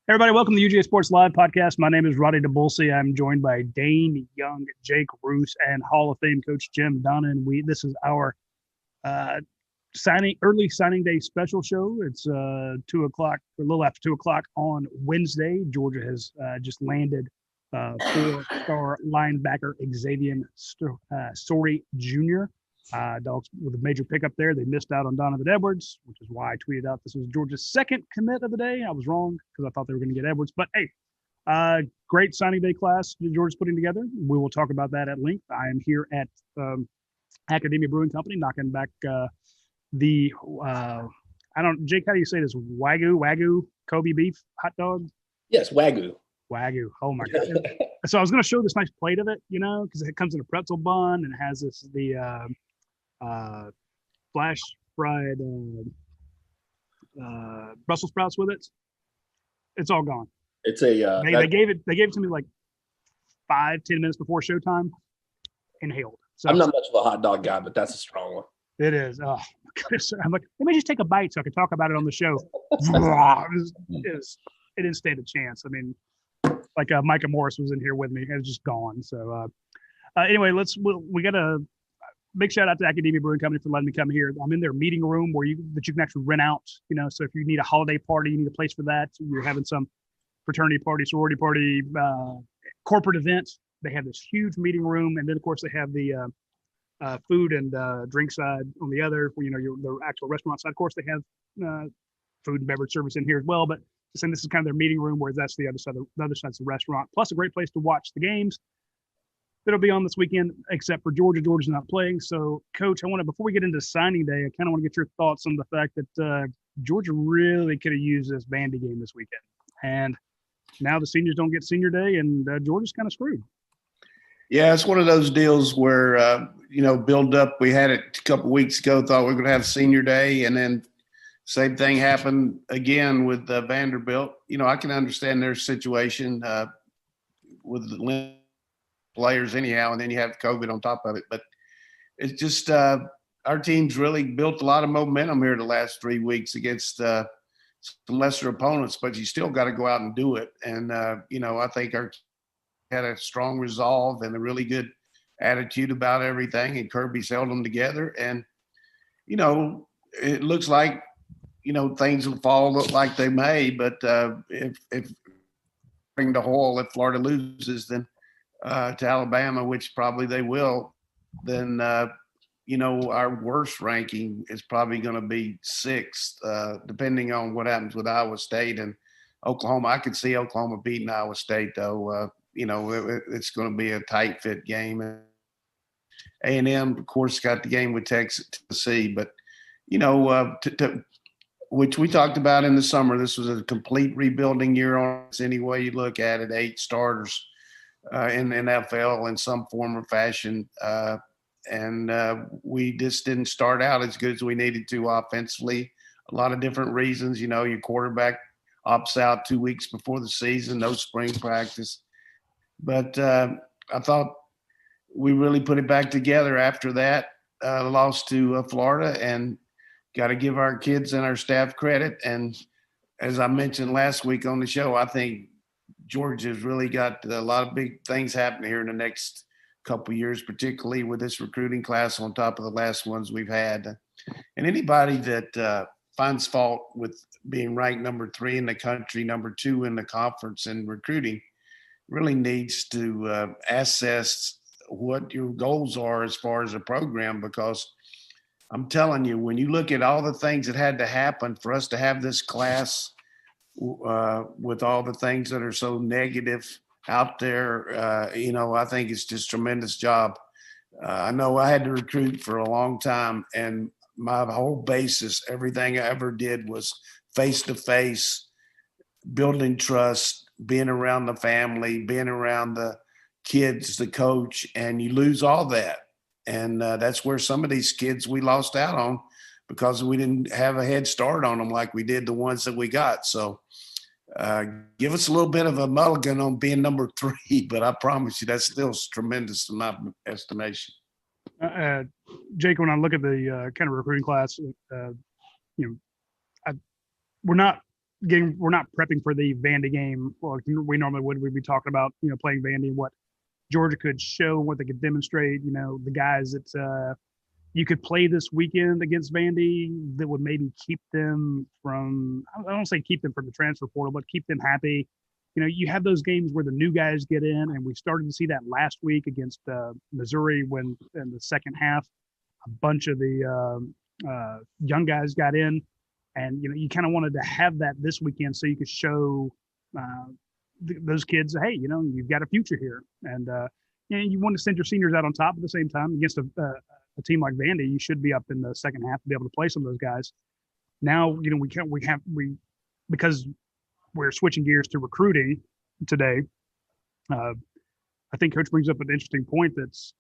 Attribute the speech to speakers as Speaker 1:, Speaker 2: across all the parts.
Speaker 1: Everybody, welcome to the UGASports Live podcast. My name is Radi Nabulsi. I'm joined by Dayne Young, Jake Roos, and Hall of Fame coach Jim Donnan. This is our early signing day special show. It's 2 o'clock, a little after 2 o'clock on Wednesday. Georgia has just landed four-star linebacker Xavier Sorey Jr. Dogs with a major pickup there. They missed out on Donovan Edwards, which is why I tweeted out this was Georgia's second commit of the day. I was wrong because I thought they were going to get Edwards. But hey, great signing day class that Georgia's putting together. We will talk about that at length. I am here at Academia Brewing Company, knocking back Jake, how do you say this? Wagyu Kobe beef hot dog?
Speaker 2: Yes, Wagyu.
Speaker 1: Oh my God. So I was going to show this nice plate of it, because it comes in a pretzel bun and has flash fried Brussels sprouts with it. It's all gone.
Speaker 2: It's
Speaker 1: they gave it to me like 5-10 minutes before showtime. Inhaled. So
Speaker 2: I'm not much of a hot dog guy, but that's a strong one.
Speaker 1: It is. Oh my goodness. I'm like, let me just take a bite so I can talk about it on the show. It didn't stand a chance. I mean, like Micah Morris was in here with me. It was just gone. So anyway, we got a big shout out to Academia Brewing Company for letting me come here. I'm in their meeting room that you can actually rent out, so if you need a holiday party, you need a place for that. You're having some fraternity party, sorority party, corporate event. They have this huge meeting room. And then of course they have the food and drink side on the other, the actual restaurant side. Of course they have food and beverage service in here as well, but saying this is kind of their meeting room, whereas that's the other side's the restaurant, plus a great place to watch the games that'll be on this weekend, except for Georgia. Georgia's not playing. So, Coach, before we get into signing day, I kind of want to get your thoughts on the fact that Georgia really could have used this Vandy game this weekend. And now the seniors don't get senior day, and Georgia's kind of screwed.
Speaker 3: Yeah, it's one of those deals where, build up. We had it a couple of weeks ago, thought we were going to have senior day, and then same thing happened again with Vanderbilt. I can understand their situation with the players anyhow, and then you have COVID on top of it. But it's just our team's really built a lot of momentum here the last 3 weeks against some lesser opponents, but you still got to go out and do it. And, I think our had a strong resolve and a really good attitude about everything, and Kirby's held them together. And, it looks like, things will fall like they may, but if bring the whole, if Florida loses, then to Alabama, which probably they will, then our worst ranking is probably going to be 6th, depending on what happens with Iowa State and Oklahoma. I could see Oklahoma beating Iowa State, though. It's going to be a tight fit game. A&M, of course, got the game with Tennessee, but which we talked about in the summer. This was a complete rebuilding year on any way you look at it. 8 starters in the NFL in some form or fashion. And we just didn't start out as good as we needed to offensively. A lot of different reasons. Your quarterback opts out 2 weeks before the season, no spring practice. But I thought we really put it back together after that loss to Florida, and got to give our kids and our staff credit. And as I mentioned last week on the show, I think Georgia's really got a lot of big things happening here in the next couple of years, particularly with this recruiting class on top of the last ones we've had. And anybody that finds fault with being ranked number 3 in the country, number 2 in the conference in recruiting, really needs to assess what your goals are as far as a program, because I'm telling you, when you look at all the things that had to happen for us to have this class with all the things that are so negative out there, I think it's just a tremendous job. I know I had to recruit for a long time, and my whole basis, everything I ever did was face-to-face, building trust, being around the family, being around the kids, the coach, and you lose all that. And that's where some of these kids we lost out on because we didn't have a head start on them like we did the ones that we got. So give us a little bit of a mulligan on being number 3, but I promise you that's still tremendous in my estimation.
Speaker 1: Jake, when I look at the kind of recruiting class, we're not we're not prepping for the Vandy game. Well, we normally would. We'd be talking about, playing Vandy, what Georgia could show, what they could demonstrate, the guys that you could play this weekend against Vandy that would maybe keep them from, I don't say keep them from the transfer portal, but keep them happy. You have those games where the new guys get in, and we started to see that last week against Missouri when in the second half, a bunch of the young guys got in. And, you kind of wanted to have that this weekend so you could show those kids, hey, you've got a future here. And, you want to send your seniors out on top at the same time against a team like Vandy. You should be up in the second half to be able to play some of those guys. Now, because we're switching gears to recruiting today. I think Coach brings up an interesting point. That's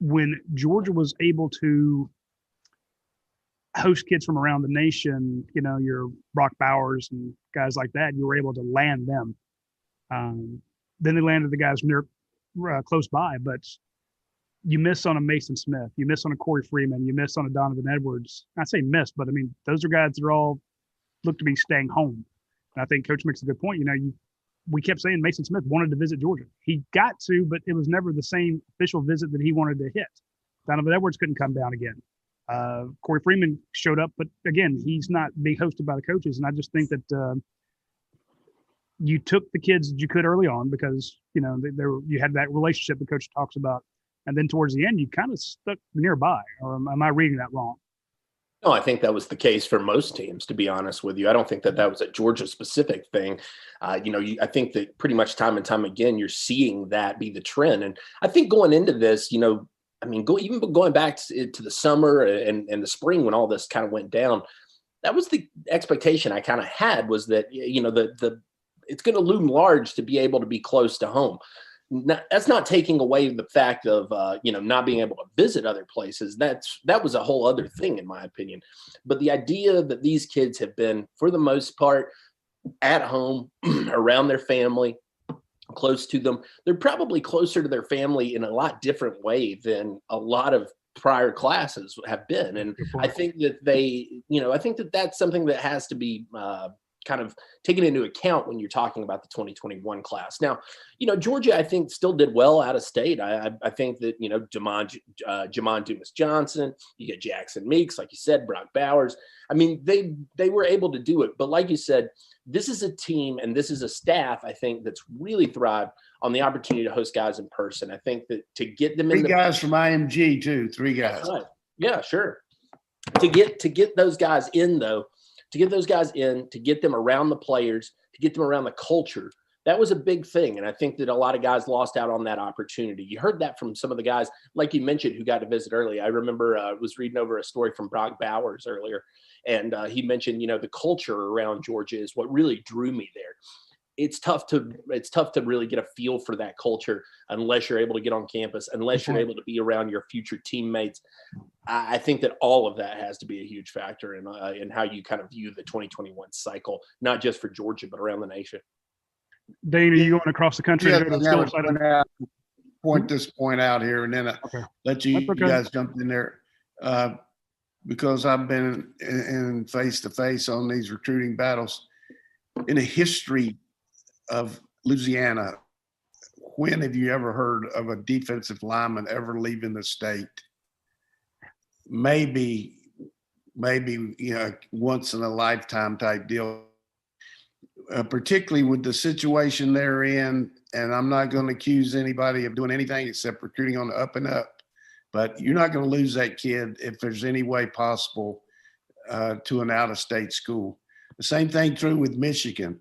Speaker 1: when Georgia was able to host kids from around the nation, your Brock Bowers and guys like that, you were able to land them. Then they landed the guys near close by, but you miss on a Mason Smith, you miss on a Corey Freeman, you miss on a Donovan Edwards. I say miss, but I mean, those are guys that are all look to be staying home. And I think Coach makes a good point. We kept saying Mason Smith wanted to visit Georgia. He got to, but it was never the same official visit that he wanted to hit. Donovan Edwards couldn't come down again. Corey Freeman showed up, but again, he's not being hosted by the coaches. And I just think that you took the kids that you could early on because, you had that relationship the coach talks about. And then towards the end, you kind of stuck nearby. Or am I reading that wrong?
Speaker 2: No, I think that was the case for most teams, to be honest with you. I don't think that was a Georgia-specific thing. I think that pretty much time and time again, you're seeing that be the trend. And I think going into this, even going back to the summer and the spring when all this kind of went down, that was the expectation I kind of had, was that, it's going to loom large to be able to be close to home. That's not taking away the fact of, not being able to visit other places. That was a whole other thing, in my opinion. But the idea that these kids have been, for the most part, at home, around their family, close to them, they're probably closer to their family in a lot different way than a lot of prior classes have been. And I think that that's something that has to be kind of taken into account when you're talking about the 2021 class. Now, Georgia, I think, still did well out of state. I think that, Jamon Dumas Johnson, you get Jackson Meeks, like you said, Brock Bowers. I mean, they were able to do it. But like you said, this is a team and this is a staff, I think, that's really thrived on the opportunity to host guys in person. I think that to get them
Speaker 3: three guys from IMG too, 3 guys.
Speaker 2: Right. Yeah, sure. To get those guys in, though, to get them around the players, to get them around the culture, that was a big thing. And I think that a lot of guys lost out on that opportunity. You heard that from some of the guys, like you mentioned, who got to visit early. I remember I was reading over a story from Brock Bowers earlier, and he mentioned, the culture around Georgia is what really drew me there. It's tough to really get a feel for that culture unless you're able to get on campus, unless you're able to be around your future teammates. I think that all of that has to be a huge factor in how you kind of view the 2021 cycle, not just for Georgia, but around the nation.
Speaker 1: Dayne, are you going across the country?
Speaker 3: Yeah, point this point out here, and then let you guys jump in there. Because I've been in face-to-face on these recruiting battles. In the history of Louisiana, when have you ever heard of a defensive lineman ever leaving the state? Maybe once in a lifetime type deal, particularly with the situation they're in. And I'm not going to accuse anybody of doing anything except recruiting on the up and up, but you're not going to lose that kid if there's any way possible to an out-of-state school. The same thing true with Michigan.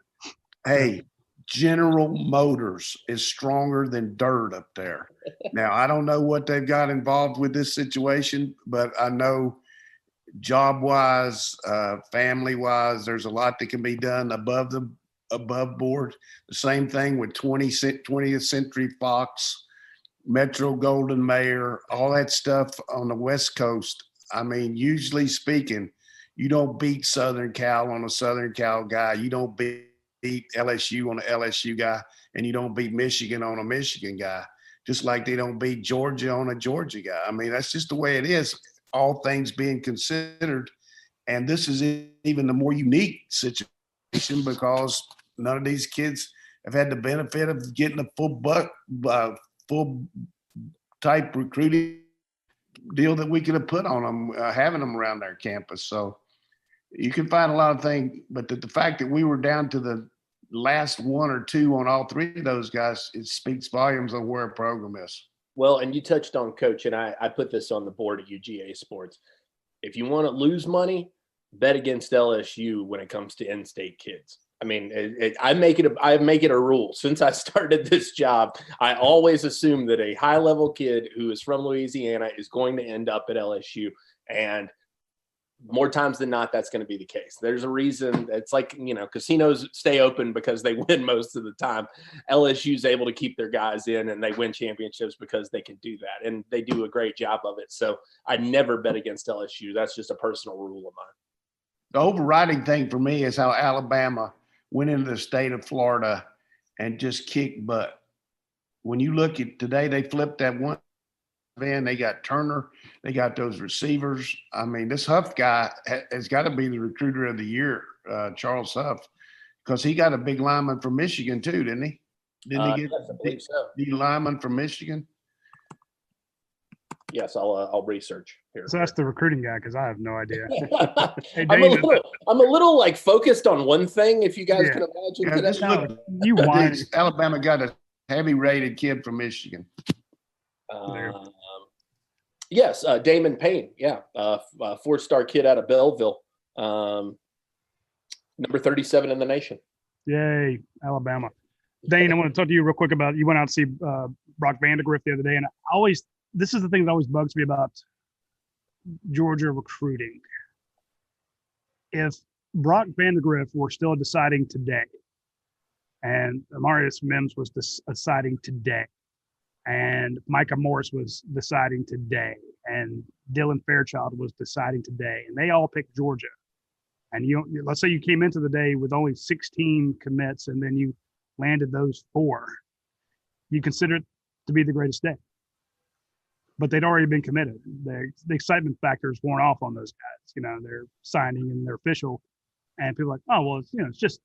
Speaker 3: Hey, General Motors is stronger than dirt up there. Now, I don't know what they've got involved with this situation, but I know job-wise, family-wise, there's a lot that can be done above board. The same thing with 20th Century Fox, Metro Golden Mayer, all that stuff on the West Coast. I mean, usually speaking, you don't beat Southern Cal on a Southern Cal guy. You don't beat LSU on an LSU guy, and you don't beat Michigan on a Michigan guy, just like they don't beat Georgia on a Georgia guy. I mean, that's just the way it is, all things being considered. And this is even the more unique situation conversation because none of these kids have had the benefit of getting a full type recruiting deal that we could have put on them, having them around our campus. So you can find a lot of things, but the fact that we were down to the last one or two on all three of those guys, it speaks volumes of where a program is.
Speaker 2: Well, and you touched on Coach, and I put this on the board at UGASports. If you want to lose money, bet against LSU when it comes to in-state kids. I mean, I make it a rule. Since I started this job, I always assume that a high-level kid who is from Louisiana is going to end up at LSU, and more times than not, that's going to be the case. There's a reason. It's like, casinos stay open because they win most of the time. LSU is able to keep their guys in, and they win championships because they can do that, and they do a great job of it. So I never bet against LSU. That's just a personal rule of mine.
Speaker 3: The overriding thing for me is how Alabama went into the state of Florida and just kicked butt. When you look at today, they flipped that one van. They got Turner. They got those receivers. I mean, this Huff guy has got to be the recruiter of the year, Charles Huff, because he got a big lineman from Michigan too, didn't he? Didn't he get the lineman from Michigan?
Speaker 2: Yes, I'll research here.
Speaker 1: So that's the recruiting guy, because I have no idea. Hey,
Speaker 2: I'm a little like focused on one thing, if you guys can imagine.
Speaker 3: You won. Alabama got a heavy rated kid from Michigan.
Speaker 2: Yes, Damon Payne. Yeah, 4-star kid out of Belleville. Number 37 in the nation.
Speaker 1: Yay, Alabama. Dayne, I want to talk to you real quick about, you went out to see Brock Vandegrift the other day, and this is the thing that always bugs me about Georgia recruiting. If Brock Vandegrift were still deciding today, and Amarius Mims was deciding today, and Micah Morris was deciding today, and Dylan Fairchild was deciding today, and they all picked Georgia, and let's say you came into the day with only 16 commits, and then you landed those 4, you consider it to be the greatest day. But they'd already been committed. The excitement factor is worn off on those guys. They're signing and they're official. And people are like, oh, well, it's just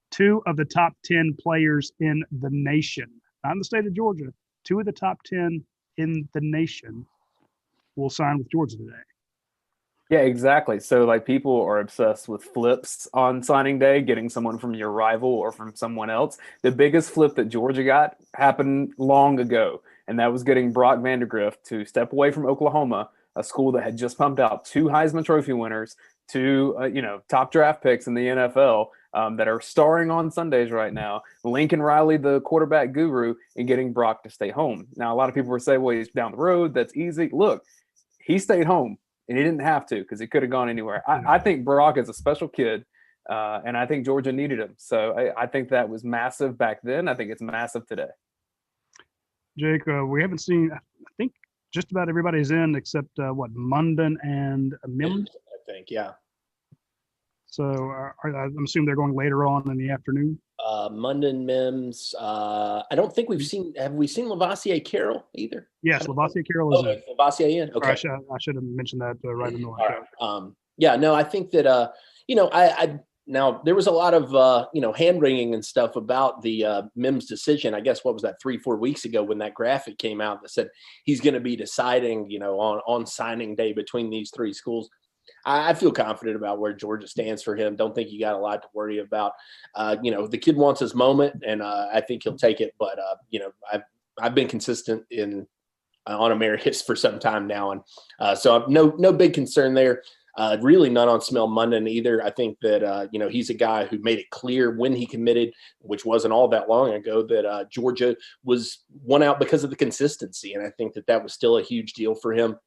Speaker 1: 2 of the top 10 players in the nation, not in the state of Georgia. 2 of the top 10 in the nation will sign with Georgia today.
Speaker 4: Yeah, exactly. So like people are obsessed with flips on signing day, getting someone from your rival or from someone else. The biggest flip that Georgia got happened long ago, and that was getting Brock Vandegrift to step away from Oklahoma, a school that had just pumped out 2 Heisman Trophy winners, 2 top draft picks in the NFL that are starring on Sundays right now. Lincoln Riley, the quarterback guru, and getting Brock to stay home. Now, a lot of people will say, well, he's down the road. That's easy. Look, he stayed home. And he didn't have to, because he could have gone anywhere. I think Brock is a special kid, and I think Georgia needed him. So I think that was massive back then. I think it's massive today.
Speaker 1: Jake, we haven't seen, I think just about everybody's in except, Munden and Mims?
Speaker 2: I think, yeah.
Speaker 1: So I'm assuming they're going later on in the afternoon?
Speaker 2: Munden, Mims. I don't think have we seen Lavoisier Carroll either?
Speaker 1: Yes, Lavoisier Carroll is in.
Speaker 2: Lavoisier in? Okay.
Speaker 1: I should have mentioned that right in the
Speaker 2: right. Yeah, no, I think that, now there was a lot of, hand wringing and stuff about the Mims decision. I guess, what was that, 3-4 weeks ago when that graphic came out that said he's going to be deciding, on signing day between these 3 schools. I feel confident about where Georgia stands for him. Don't think you got a lot to worry about. The kid wants his moment, and I think he'll take it. But I've been consistent on Emeritus for some time now, and so no big concern there. Really none on Smell Munden either. I think that he's a guy who made it clear when he committed, which wasn't all that long ago, that Georgia was won out because of the consistency, and I think that was still a huge deal for him.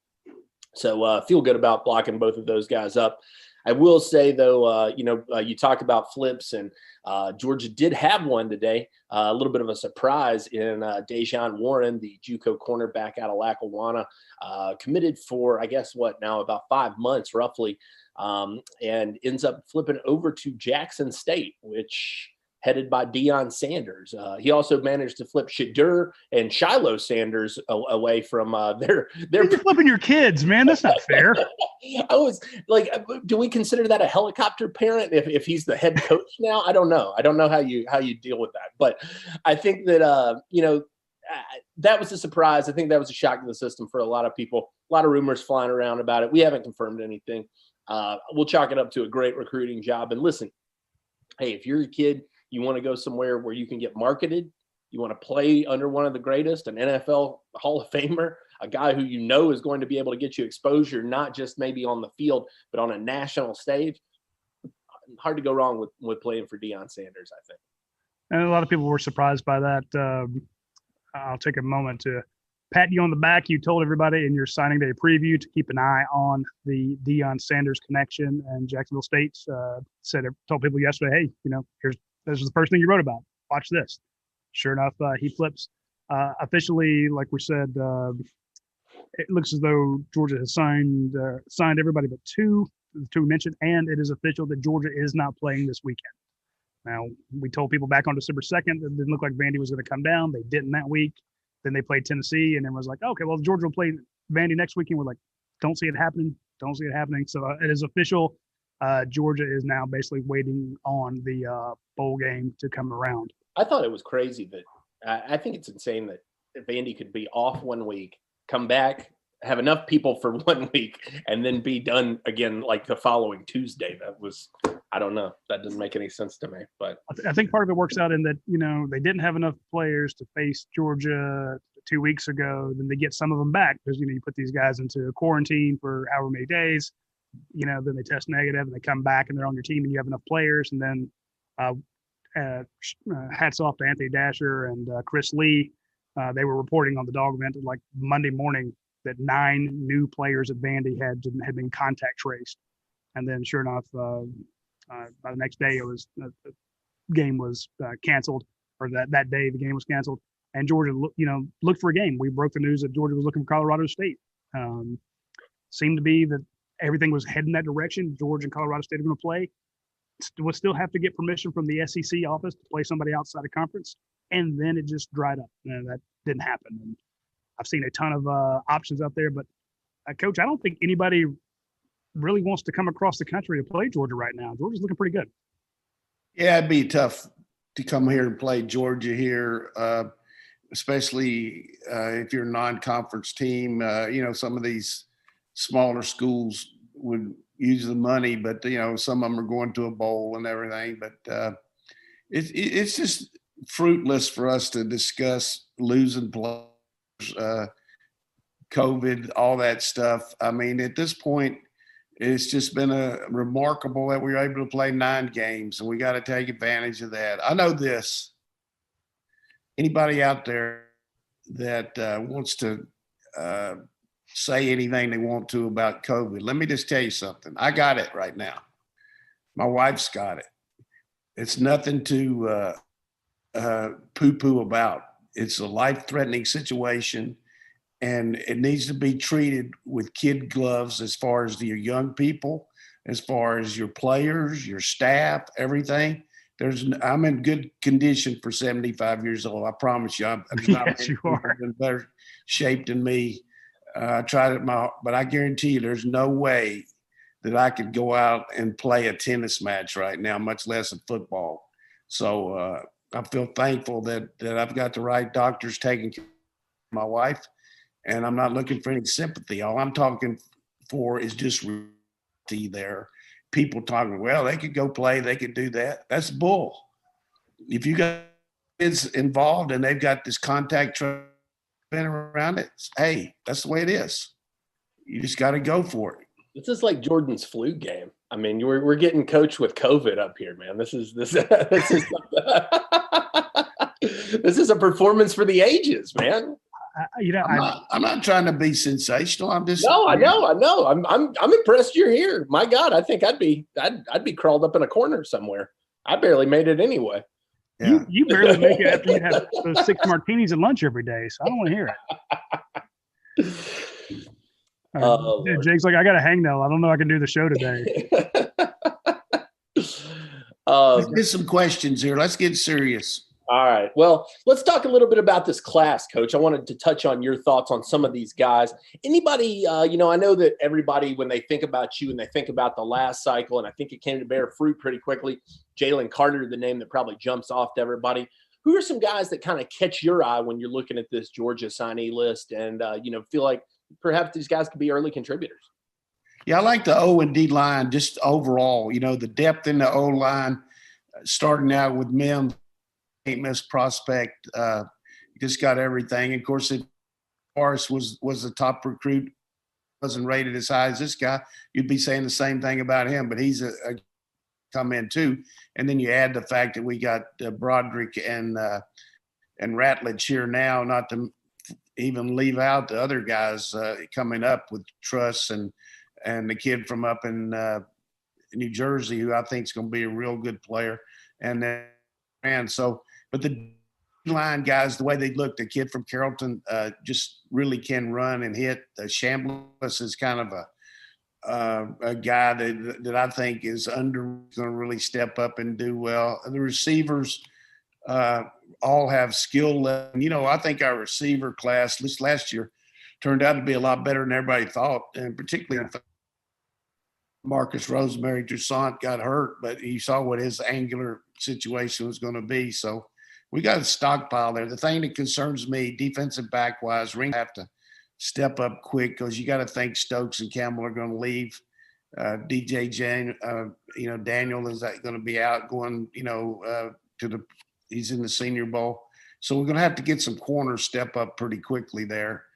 Speaker 2: So feel good about blocking both of those guys up. I will say, though, you talk about flips, and Georgia did have one today, a little bit of a surprise in Dejon Warren, the JUCO cornerback out of Lackawanna, committed for, I guess, about 5 months roughly, and ends up flipping over to Jackson State, which headed by Dion Sanders. He also managed to flip Shadur and Shiloh Sanders away from their.
Speaker 1: You're flipping your kids, man. That's not fair.
Speaker 2: I was like, do we consider that a helicopter parent if he's the head coach now? I don't know. I don't know how you deal with that. But I think that that was a surprise. I think that was a shock to the system for a lot of people. A lot of rumors flying around about it. We haven't confirmed anything. We'll chalk it up to a great recruiting job. And listen, hey, if you're a kid, you want to go somewhere where you can get marketed, you want to play under one of the greatest, an NFL Hall of Famer, a guy who you know is going to be able to get you exposure, not just maybe on the field, but on a national stage. Hard to go wrong with playing for Dion Sanders, I think.
Speaker 1: And a lot of people were surprised by that. I'll take a moment to pat you on the back. You told everybody in your signing day preview to keep an eye on the Dion Sanders connection, and Jacksonville State told people yesterday, hey, this is the first thing you wrote about. Watch this. Sure enough, he flips. Officially, like we said, it looks as though Georgia has signed everybody but two mentioned, and it is official that Georgia is not playing this weekend. Now, we told people back on December 2nd that it didn't look like Vandy was going to come down. They didn't that week. Then they played Tennessee, and then was like, okay, well, Georgia will play Vandy next weekend. We're like, don't see it happening. Don't see it happening. So it is official. Georgia is now basically waiting on the bowl game to come around.
Speaker 2: I thought it was crazy that I think it's insane that Vandy could be off 1 week, come back, have enough people for 1 week, and then be done again like the following Tuesday. That was, I don't know. That doesn't make any sense to me. But
Speaker 1: I think part of it works out in that, they didn't have enough players to face Georgia 2 weeks ago. Then they get some of them back because, you put these guys into quarantine for however many days. Then they test negative and they come back and they're on your team and you have enough players. And then hats off to Anthony Dasher and Chris Lee. They were reporting on the dog event like Monday morning that 9 new players at Vandy had been contact traced. And then sure enough, by the next day, it was the game was canceled, or that day the game was canceled. And Georgia, looked for a game. We broke the news that Georgia was looking for Colorado State. Seemed to be that everything was heading that direction. Georgia and Colorado State are going to play. Would still have to get permission from the SEC office to play somebody outside of conference, and then it just dried up. That didn't happen. And I've seen a ton of options out there, but Coach, I don't think anybody really wants to come across the country to play Georgia right now. Georgia's looking pretty good.
Speaker 3: Yeah, it'd be tough to come here and play Georgia here, especially if you're a non-conference team. Some of these smaller schools would use the money, but some of them are going to a bowl and everything. But it's just fruitless for us to discuss losing players, COVID, all that stuff. I mean, at this point, it's just been remarkable that we were able to play 9 games, and we got to take advantage of that. I know this. Anybody out there that wants to say anything they want to about COVID, let me just tell you something. I got it right now. My wife's got it. It's nothing to poo-poo about. It's a life-threatening situation, and it needs to be treated with kid gloves as far as your young people, as far as your players, your staff, everything. I'm in good condition for 75 years old. I promise you.
Speaker 1: Yes, you are
Speaker 3: in better shape than me. I tried it, but I guarantee you there's no way that I could go out and play a tennis match right now, much less a football. So I feel thankful that I've got the right doctors taking care of my wife, and I'm not looking for any sympathy. All I'm talking for is just reality there. People talking, well, they could go play, they could do that. That's bull. If you got kids involved and they've got this contact around it, hey, that's the way it is. You just got to go for it.
Speaker 2: This is like Jordan's flu game. I mean, we're getting coached with COVID up here, man. This is this is a performance for the ages, man.
Speaker 3: I'm not trying to be sensational. I'm just
Speaker 2: I know. I'm impressed you're here. My God, I think I'd be crawled up in a corner somewhere. I barely made it anyway.
Speaker 1: Yeah. You barely make it after you have those 6 martinis at lunch every day, so I don't want to hear it. Jake's like, I got a hang now. I don't know I can do the show today.
Speaker 3: Let's get some questions here. Let's get serious.
Speaker 2: All right. Well, let's talk a little bit about this class, Coach. I wanted to touch on your thoughts on some of these guys. Anybody, I know that everybody, when they think about you and they think about the last cycle, and I think it came to bear fruit pretty quickly, Jalen Carter, the name that probably jumps off to everybody. Who are some guys that kind of catch your eye when you're looking at this Georgia signee list and, feel like perhaps these guys could be early contributors?
Speaker 3: Yeah, I like the O and D line just overall. The depth in the O line, starting out with Mims, ain't miss prospect. Just got everything. And of course, if Morris was a top recruit, wasn't rated as high as this guy, you'd be saying the same thing about him. But he's a come in too. And then you add the fact that we got Broderick and Ratledge here now, not to even leave out the other guys coming up with Truss and the kid from up in New Jersey, who I think is going to be a real good player. But the line guys, the way they look, the kid from Carrollton just really can run and hit. Chambliss is kind of a guy that I think is going to really step up and do well. The receivers all have skill level. I think our receiver class this last year turned out to be a lot better than everybody thought, and particularly Marcus Rosemary Toussaint got hurt, but you saw what his angular situation was going to be. So we got a stockpile there. The thing that concerns me, defensive back wise, Ring have to step up quick because you got to think Stokes and Campbell are going to leave. DJ Daniel is going to be out going, he's in the Senior Bowl. So we're going to have to get some corners step up pretty quickly there.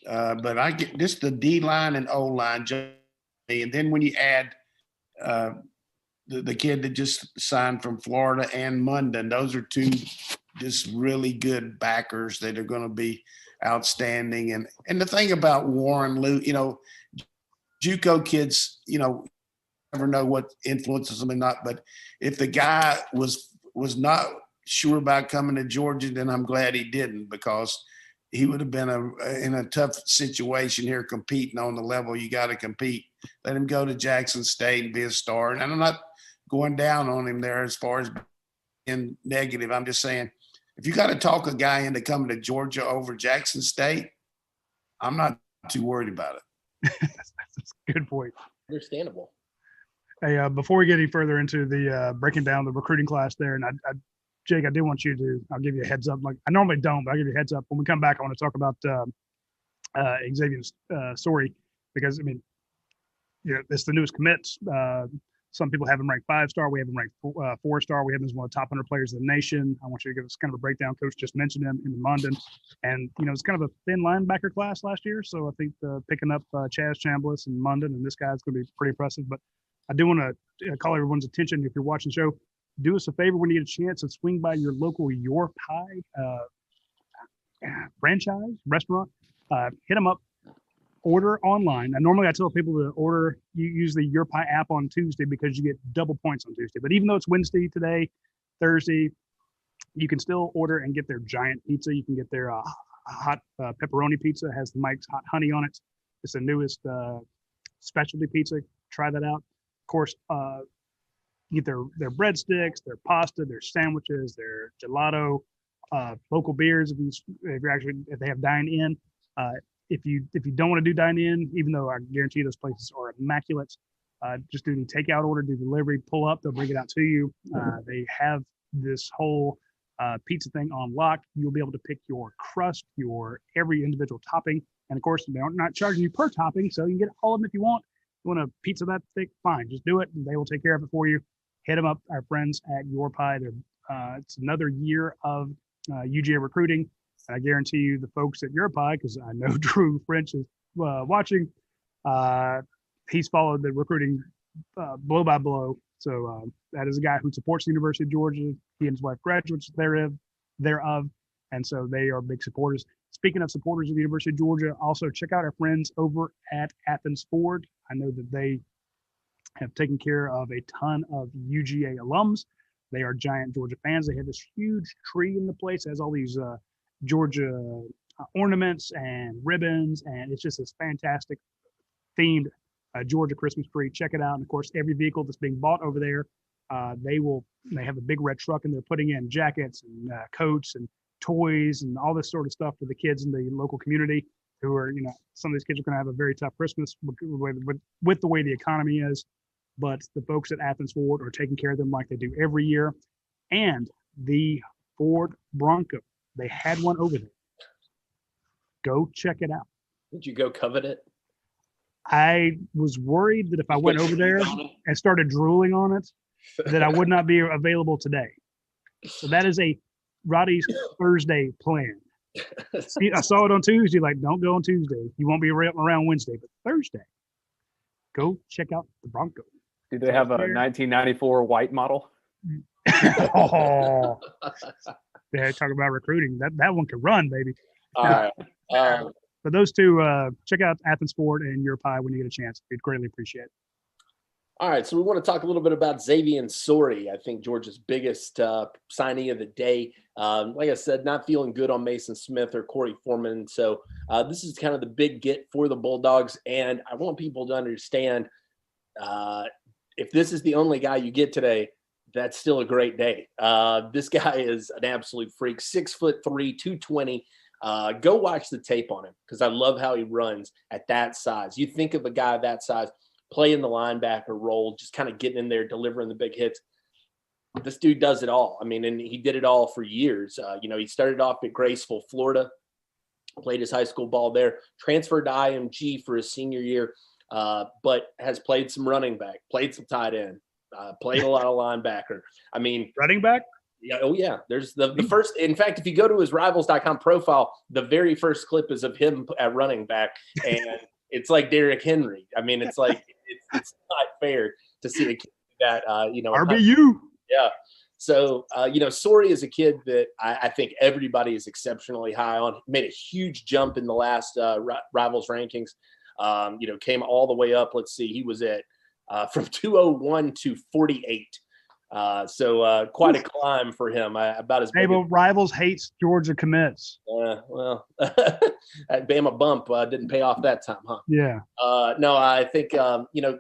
Speaker 3: But I get just the D line and O line. And then when you add the kid that just signed from Florida and Munden, those are two just really good backers that are going to be outstanding. And the thing about Warren Lou, JUCO kids, never know what influences them and not. But if the guy was not sure about coming to Georgia, then I'm glad he didn't, because he would have been in a tough situation here competing on the level you got to compete. Let him go to Jackson State and be a star. And I'm not going down on him there as far as being negative. I'm just saying, if you got to talk a guy into coming to Georgia over Jackson State, I'm not too worried about it.
Speaker 1: That's a good point.
Speaker 2: Understandable.
Speaker 1: Hey, before we get any further into the breaking down the recruiting class there, and Jake, I do want you to, I'll give you a heads up. Like I normally don't, but I'll give you a heads up. When we come back, I want to talk about Xavier's story, because, it's the newest commits. Some people have him ranked 5-star. We have him ranked 4-star. We have him as one of the top 100 players in the nation. I want you to give us kind of a breakdown. Coach just mentioned him in Munden. And, it's kind of a thin linebacker class last year. So I think picking up Chaz Chambliss and Munden and this guy's going to be pretty impressive. But I do want to call everyone's attention, if you're watching the show, do us a favor when you get a chance and swing by your local Your Pie franchise restaurant. Hit them up. Order online. And normally I tell people to order, you use the Your Pie app on Tuesday because you get double points on Tuesday. But even though it's Wednesday today, Thursday, you can still order and get their giant pizza. You can get their hot pepperoni pizza. It has the Mike's Hot Honey on it. It's the newest specialty pizza. Try that out. Of course, you get their breadsticks, their pasta, their sandwiches, their gelato, local beers if they have dine in. If you don't want to do dine in, even though I guarantee those places are immaculate, just do the takeout order, do delivery, pull up, they'll bring it out to you. They have this whole pizza thing on lock. You'll be able to pick your crust, your every individual topping, and of course they're not charging you per topping, so you can get all of them if you want. You want a pizza that thick, fine, just do it, and they will take care of it for you. Hit them up, our friends at Your Pie. It's another year of UGA recruiting. I guarantee you the folks at Your Pie, because I know Drew French is watching, he's followed the recruiting blow by blow. So that is a guy who supports the University of Georgia. He and his wife graduates thereof, and so they are big supporters. Speaking of supporters of the University of Georgia, also check out our friends over at Athens Ford. I know that they have taken care of a ton of UGA alums. They are giant Georgia fans. They have this huge tree in the place. It has all these Georgia ornaments and ribbons, and it's just this fantastic themed Georgia Christmas tree. Check it out. And of course, every vehicle that's being bought over there They have a big red truck and they're putting in jackets and coats and toys and all this sort of stuff for the kids in the local community who are, some of these kids are going to have a very tough Christmas with the way the economy is. But the folks at Athens Ford are taking care of them like they do every year. And the Ford Bronco, they had one over there. Go check it out.
Speaker 2: Did you go covet it?
Speaker 1: I was worried that if I went over there and started drooling on it, that I would not be available today. So that is a Roddy's Thursday plan. I saw it on Tuesday, like, don't go on Tuesday. You won't be around Wednesday, but Thursday, go check out the Bronco.
Speaker 4: Do they have a 1994 white model?
Speaker 1: Oh, yeah, talk about recruiting. That one can run, baby.
Speaker 2: All right.
Speaker 1: But those two, check out Athens Ford and Your Pie when you get a chance. We'd greatly appreciate it.
Speaker 2: All right, so we want to talk a little bit about Xavier Sori, I think Georgia's biggest signee of the day. Like I said, not feeling good on Mason Smith or Corey Foreman. So this is kind of the big get for the Bulldogs. And I want people to understand if this is the only guy you get today, that's still a great day. This guy is an absolute freak, 6'3", 220. Go watch the tape on him because I love how he runs at that size. You think of a guy that size, playing the linebacker role, just kind of getting in there, delivering the big hits. This dude does it all. I mean, and he did it all for years. He started off at Graceville, Florida, played his high school ball there, transferred to IMG for his senior year, but has played some running back, played some tight end, played a lot of linebacker. I mean,
Speaker 1: running back?
Speaker 2: Yeah. Oh, yeah. There's the first. In fact, if you go to his Rivals.com profile, the very first clip is of him at running back, and it's like Derrick Henry. I mean, it's like it's not fair to see a kid that
Speaker 1: RBU.
Speaker 2: Yeah. So Sori is a kid that I think everybody is exceptionally high on. Made a huge jump in the last Rivals rankings. Came all the way up. Let's see, he was at from 201 to 48. So quite a climb for him. About as big
Speaker 1: as Rivals hates Georgia commits.
Speaker 2: Well, that Bama bump didn't pay off that time, huh?
Speaker 1: Yeah.
Speaker 2: No, I think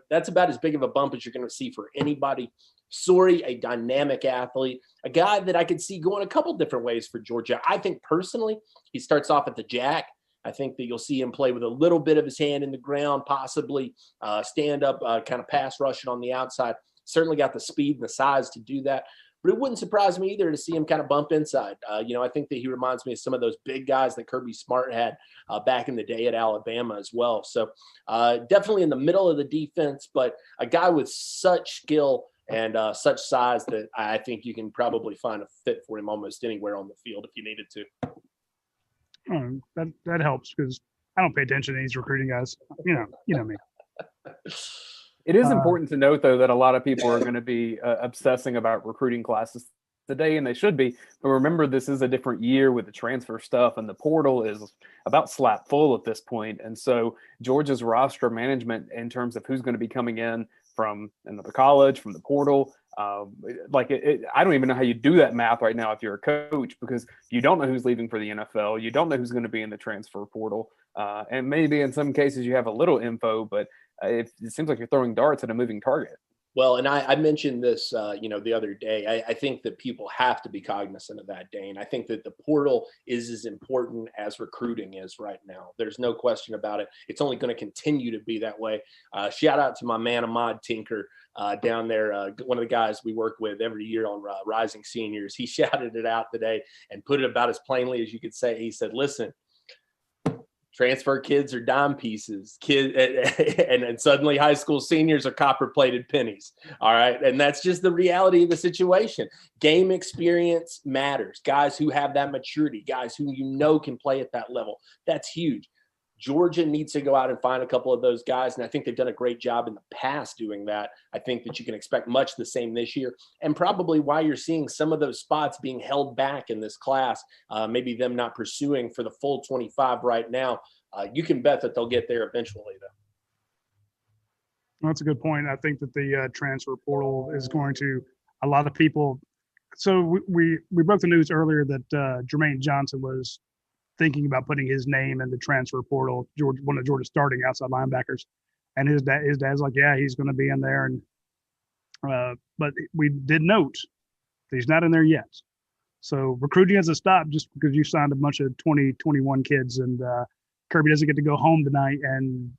Speaker 2: that's about as big of a bump as you're going to see for anybody. Sori, a dynamic athlete, a guy that I could see going a couple different ways for Georgia. I think personally, he starts off at the jack. I think that you'll see him play with a little bit of his hand in the ground, possibly stand up, kind of pass rushing on the outside. Certainly got the speed and the size to do that. But it wouldn't surprise me either to see him kind of bump inside. I think that he reminds me of some of those big guys that Kirby Smart had back in the day at Alabama as well. So definitely in the middle of the defense, but a guy with such skill and such size that I think you can probably find a fit for him almost anywhere on the field if you needed to.
Speaker 1: That helps because I don't pay attention to these recruiting guys. You know me.
Speaker 4: It is important to note, though, that a lot of people are going to be obsessing about recruiting classes today, and they should be. But remember, this is a different year with the transfer stuff, and the portal is about slap full at this point. And so Georgia's roster management in terms of who's going to be coming in from another college, from the portal, I don't even know how you do that math right now if you're a coach, because you don't know who's leaving for the NFL. You don't know who's going to be in the transfer portal. And maybe in some cases you have a little info, but it seems like you're throwing darts at a moving target.
Speaker 2: Well, and I mentioned this, the other day. I think that people have to be cognizant of that, Dane. I think that the portal is as important as recruiting is right now. There's no question about it. It's only going to continue to be that way. Shout out to my man Ahmad Tinker down there, one of the guys we work with every year on Rising Seniors. He shouted it out today and put it about as plainly as you could say. He said, listen, transfer kids are dime pieces, and suddenly high school seniors are copper-plated pennies. All right, and that's just the reality of the situation. Game experience matters. Guys who have that maturity, guys who can play at that level. That's huge. Georgia needs to go out and find a couple of those guys, and I think they've done a great job in the past doing that. I think that you can expect much the same this year, and probably why you're seeing some of those spots being held back in this class, maybe them not pursuing for the full 25 right now. You can bet that they'll get there eventually, though.
Speaker 1: That's a good point. I think that the transfer portal is going to – a lot of people – so we broke the news earlier that Jermaine Johnson was – thinking about putting his name in the transfer portal, one of Georgia's starting outside linebackers. And his dad's like, yeah, he's going to be in there. And But we did note that he's not in there yet. So recruiting hasn't stopped just because you signed a bunch of 20, 21 kids and Kirby doesn't get to go home tonight and,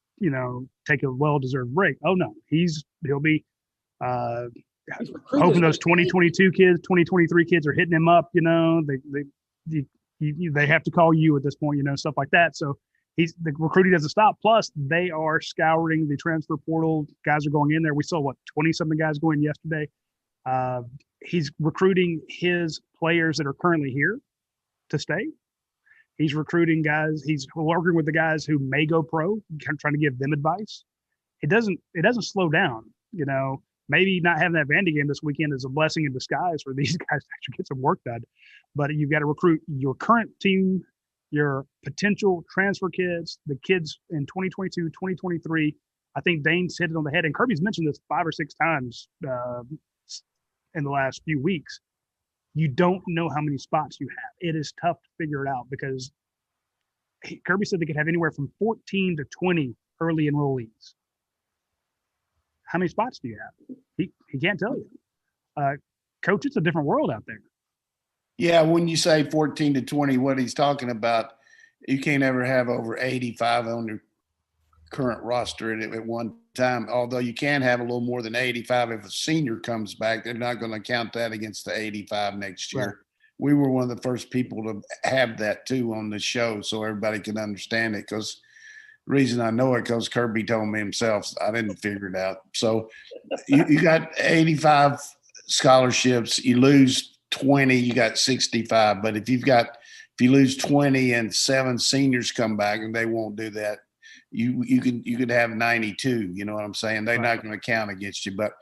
Speaker 1: take a well-deserved break. Oh, no, he'll be hoping those 2022 kids, 2023 kids are hitting him up, they have to call you at this point, stuff like that. So the recruiting doesn't stop. Plus, they are scouring the transfer portal. Guys are going in there. We saw 20-something guys going yesterday. He's recruiting his players that are currently here to stay. He's recruiting guys. He's working with the guys who may go pro, trying to give them advice. It doesn't slow down. Maybe not having that Vandy game this weekend is a blessing in disguise for these guys to actually get some work done. But you've got to recruit your current team, your potential transfer kids, the kids in 2022, 2023. I think Dayne's hit it on the head, and Kirby's mentioned this 5 or 6 times in the last few weeks. You don't know how many spots you have. It is tough to figure it out because Kirby said they could have anywhere from 14 to 20 early enrollees. How many spots do you have? He can't tell you. Coach, it's a different world out there.
Speaker 3: Yeah, when you say 14 to 20, what he's talking about, you can't ever have over 85 on your current roster at one time, although you can have a little more than 85 if a senior comes back. They're not going to count that against the 85 next year. Right. We were one of the first people to have that too on the show so everybody can understand it, because the reason I know it because Kirby told me himself. I didn't figure it out. So you got 85 scholarships. You lose 20, you got 65. But if you lose 20 and 7 seniors come back, and they won't do that, you could have 92. You know what I'm saying? They're not going to count against you. But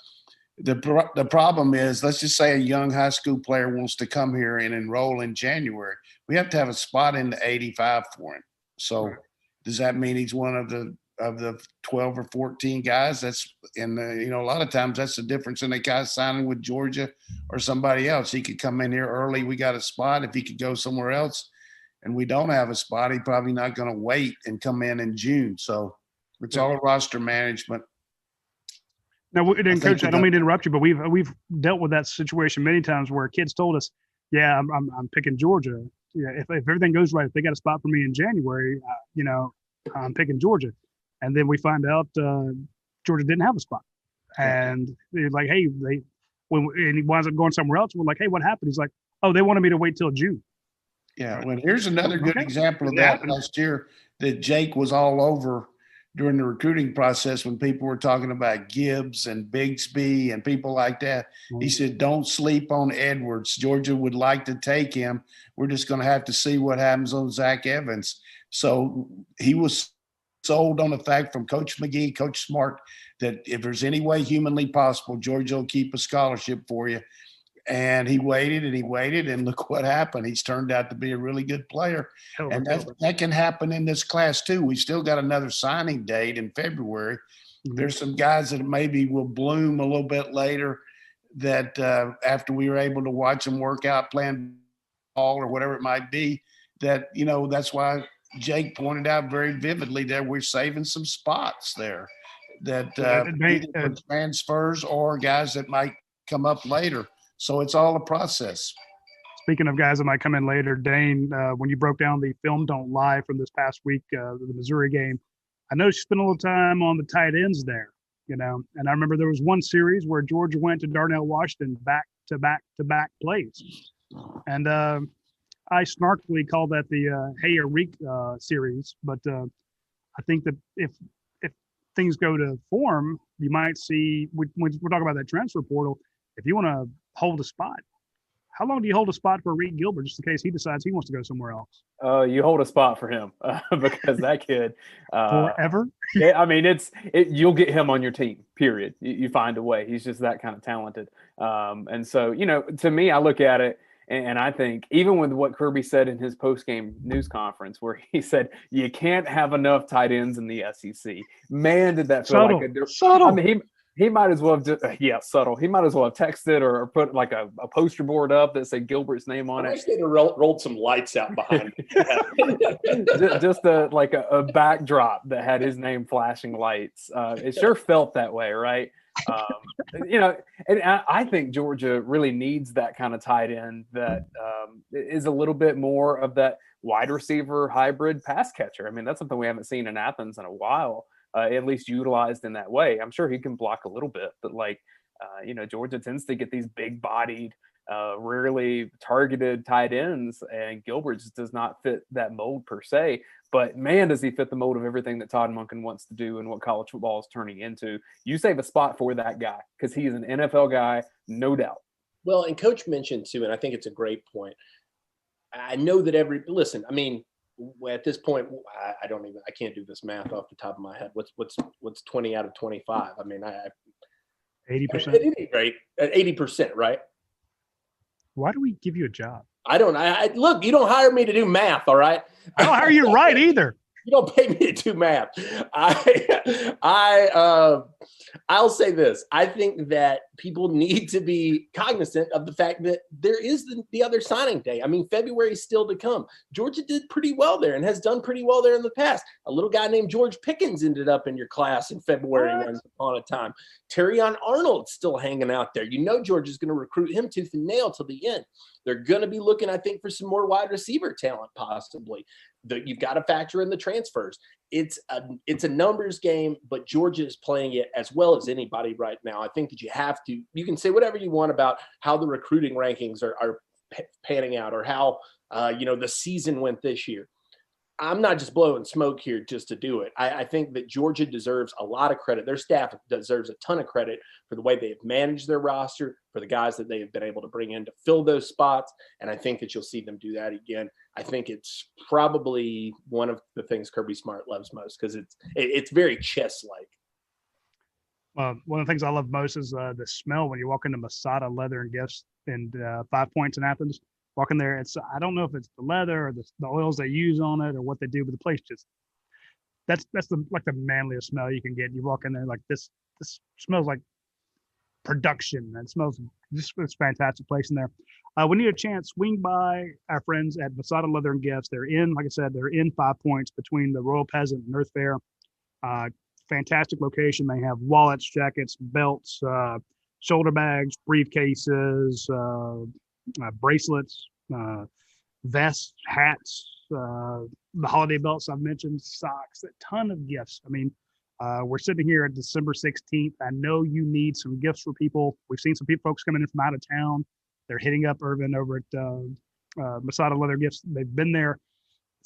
Speaker 3: the problem is, let's just say a young high school player wants to come here and enroll in January. We have to have a spot in the 85 for him. So does that mean he's one of the 12 or 14 guys? That's a lot of times that's the difference in a guy signing with Georgia or somebody else. He could come in here early. We got a spot. If he could go somewhere else and we don't have a spot, he's probably not going to wait and come in June. So it's all roster management.
Speaker 1: Now, Coach, I don't mean to interrupt you, but we've dealt with that situation many times where kids told us, "Yeah, I'm picking Georgia. Yeah, if everything goes right, if they got a spot for me in January, I'm picking Georgia." And then we find out Georgia didn't have a spot, and they're like, "Hey, and he winds up going somewhere else." We're like, "Hey, what happened?" He's like, "Oh, they wanted me to wait till June."
Speaker 3: Yeah, well, here's another good example of that last year that Jake was all over during the recruiting process when people were talking about Gibbs and Bigsby and people like that. He said, "Don't sleep on Edwards. Georgia would like to take him. We're just going to have to see what happens on Zach Evans." So he was sold on the fact from Coach McGee, Coach Smart, that if there's any way humanly possible, Georgia will keep a scholarship for you. And he waited and he waited, and look what happened. He's turned out to be a really good player. And that can happen in this class too. We still got another signing date in February. There's some guys that maybe will bloom a little bit later that after we were able to watch them work out, playing ball or whatever it might be, that, that's why Jake pointed out very vividly that we're saving some spots there that either transfers or guys that might come up later. So it's all a process.
Speaker 1: Speaking of guys that might come in later, Dayne, when you broke down the film don't lie from this past week, the Missouri game, I know you spent a little time on the tight ends there, and I remember there was one series where Georgia went to Darnell Washington back-to-back plays. And I snarkily call that the Hey Arik series, but I think that if things go to form, you might see, when we're talking about that transfer portal, if you want to hold a spot, how long do you hold a spot for Reed Gilbert just in case he decides he wants to go somewhere else?
Speaker 4: You hold a spot for him because that kid
Speaker 1: forever.
Speaker 4: I mean, you'll get him on your team. Period. You find a way. He's just that kind of talented. And so, to me, I look at it and I think even with what Kirby said in his post-game news conference, where he said you can't have enough tight ends in the SEC. Man, did that feel like a subtle. I mean, he might as well have subtle. He might as well have texted or put like a poster board up that said Gilbert's name on it.
Speaker 2: I wish they'd have rolled some lights out behind him.
Speaker 4: just a backdrop that had his name flashing lights. It sure felt that way, right? And I think Georgia really needs that kind of tight end that is a little bit more of that wide receiver hybrid pass catcher. I mean, that's something we haven't seen in Athens in a while, at least utilized in that way. I'm sure he can block a little bit, but Georgia tends to get these big bodied, rarely targeted tight ends, and Gilbert just does not fit that mold per se. But man, does he fit the mold of everything that Todd Monken wants to do and what college football is turning into. You save a spot for that guy because he is an NFL guy, no doubt.
Speaker 2: Well, and Coach mentioned too, and I think it's a great point. I know that at this point, I can't do this math off the top of my head. What's 20 out of 25? I mean,
Speaker 1: 80%.
Speaker 2: Right, at 80%, right?
Speaker 1: Why do we give you a job?
Speaker 2: Look, you don't hire me to do math, all right?
Speaker 1: I don't hire you to write either.
Speaker 2: You don't pay me to do math. I'll say this. I think that people need to be cognizant of the fact that there is the other signing day. I mean, February is still to come. Georgia did pretty well there and has done pretty well there in the past. A little guy named George Pickens ended up in your class in February once upon a time. Terrion Arnold's still hanging out there. Georgia's going to recruit him tooth and nail till the end. They're going to be looking, I think, for some more wide receiver talent possibly. You've got to factor in the transfers. It's a numbers game, but Georgia is playing it as well as anybody right now. I think that you can say whatever you want about how the recruiting rankings are panning out or how, the season went this year. I'm not just blowing smoke here just to do it. I think that Georgia deserves a lot of credit. Their staff deserves a ton of credit for the way they've managed their roster, for the guys that they have been able to bring in to fill those spots. And I think that you'll see them do that again. I think it's probably one of the things Kirby Smart loves most because it's very chess-like.
Speaker 1: One of the things I love most is the smell when you walk into Masada Leather and Gifts and 5 Points in Athens. Walking there, I don't know if it's the leather or the oils they use on it or what they do, but the place that's the manliest smell you can get. You walk in there like this smells like production. It smells just it's a fantastic place in there. When you get a chance, swing by our friends at Masada Leather and Gifts. They're in 5 Points between the Royal Peasant and Earth Fair. Fantastic location. They have wallets, jackets, belts, shoulder bags, briefcases, bracelets, vests, hats, the holiday belts I've mentioned, socks, a ton of gifts. I mean, we're sitting here at December 16th. I know you need some gifts for people. We've seen some folks coming in from out of town. They're hitting up Irvin over at Masada Leather Gifts. They've been there.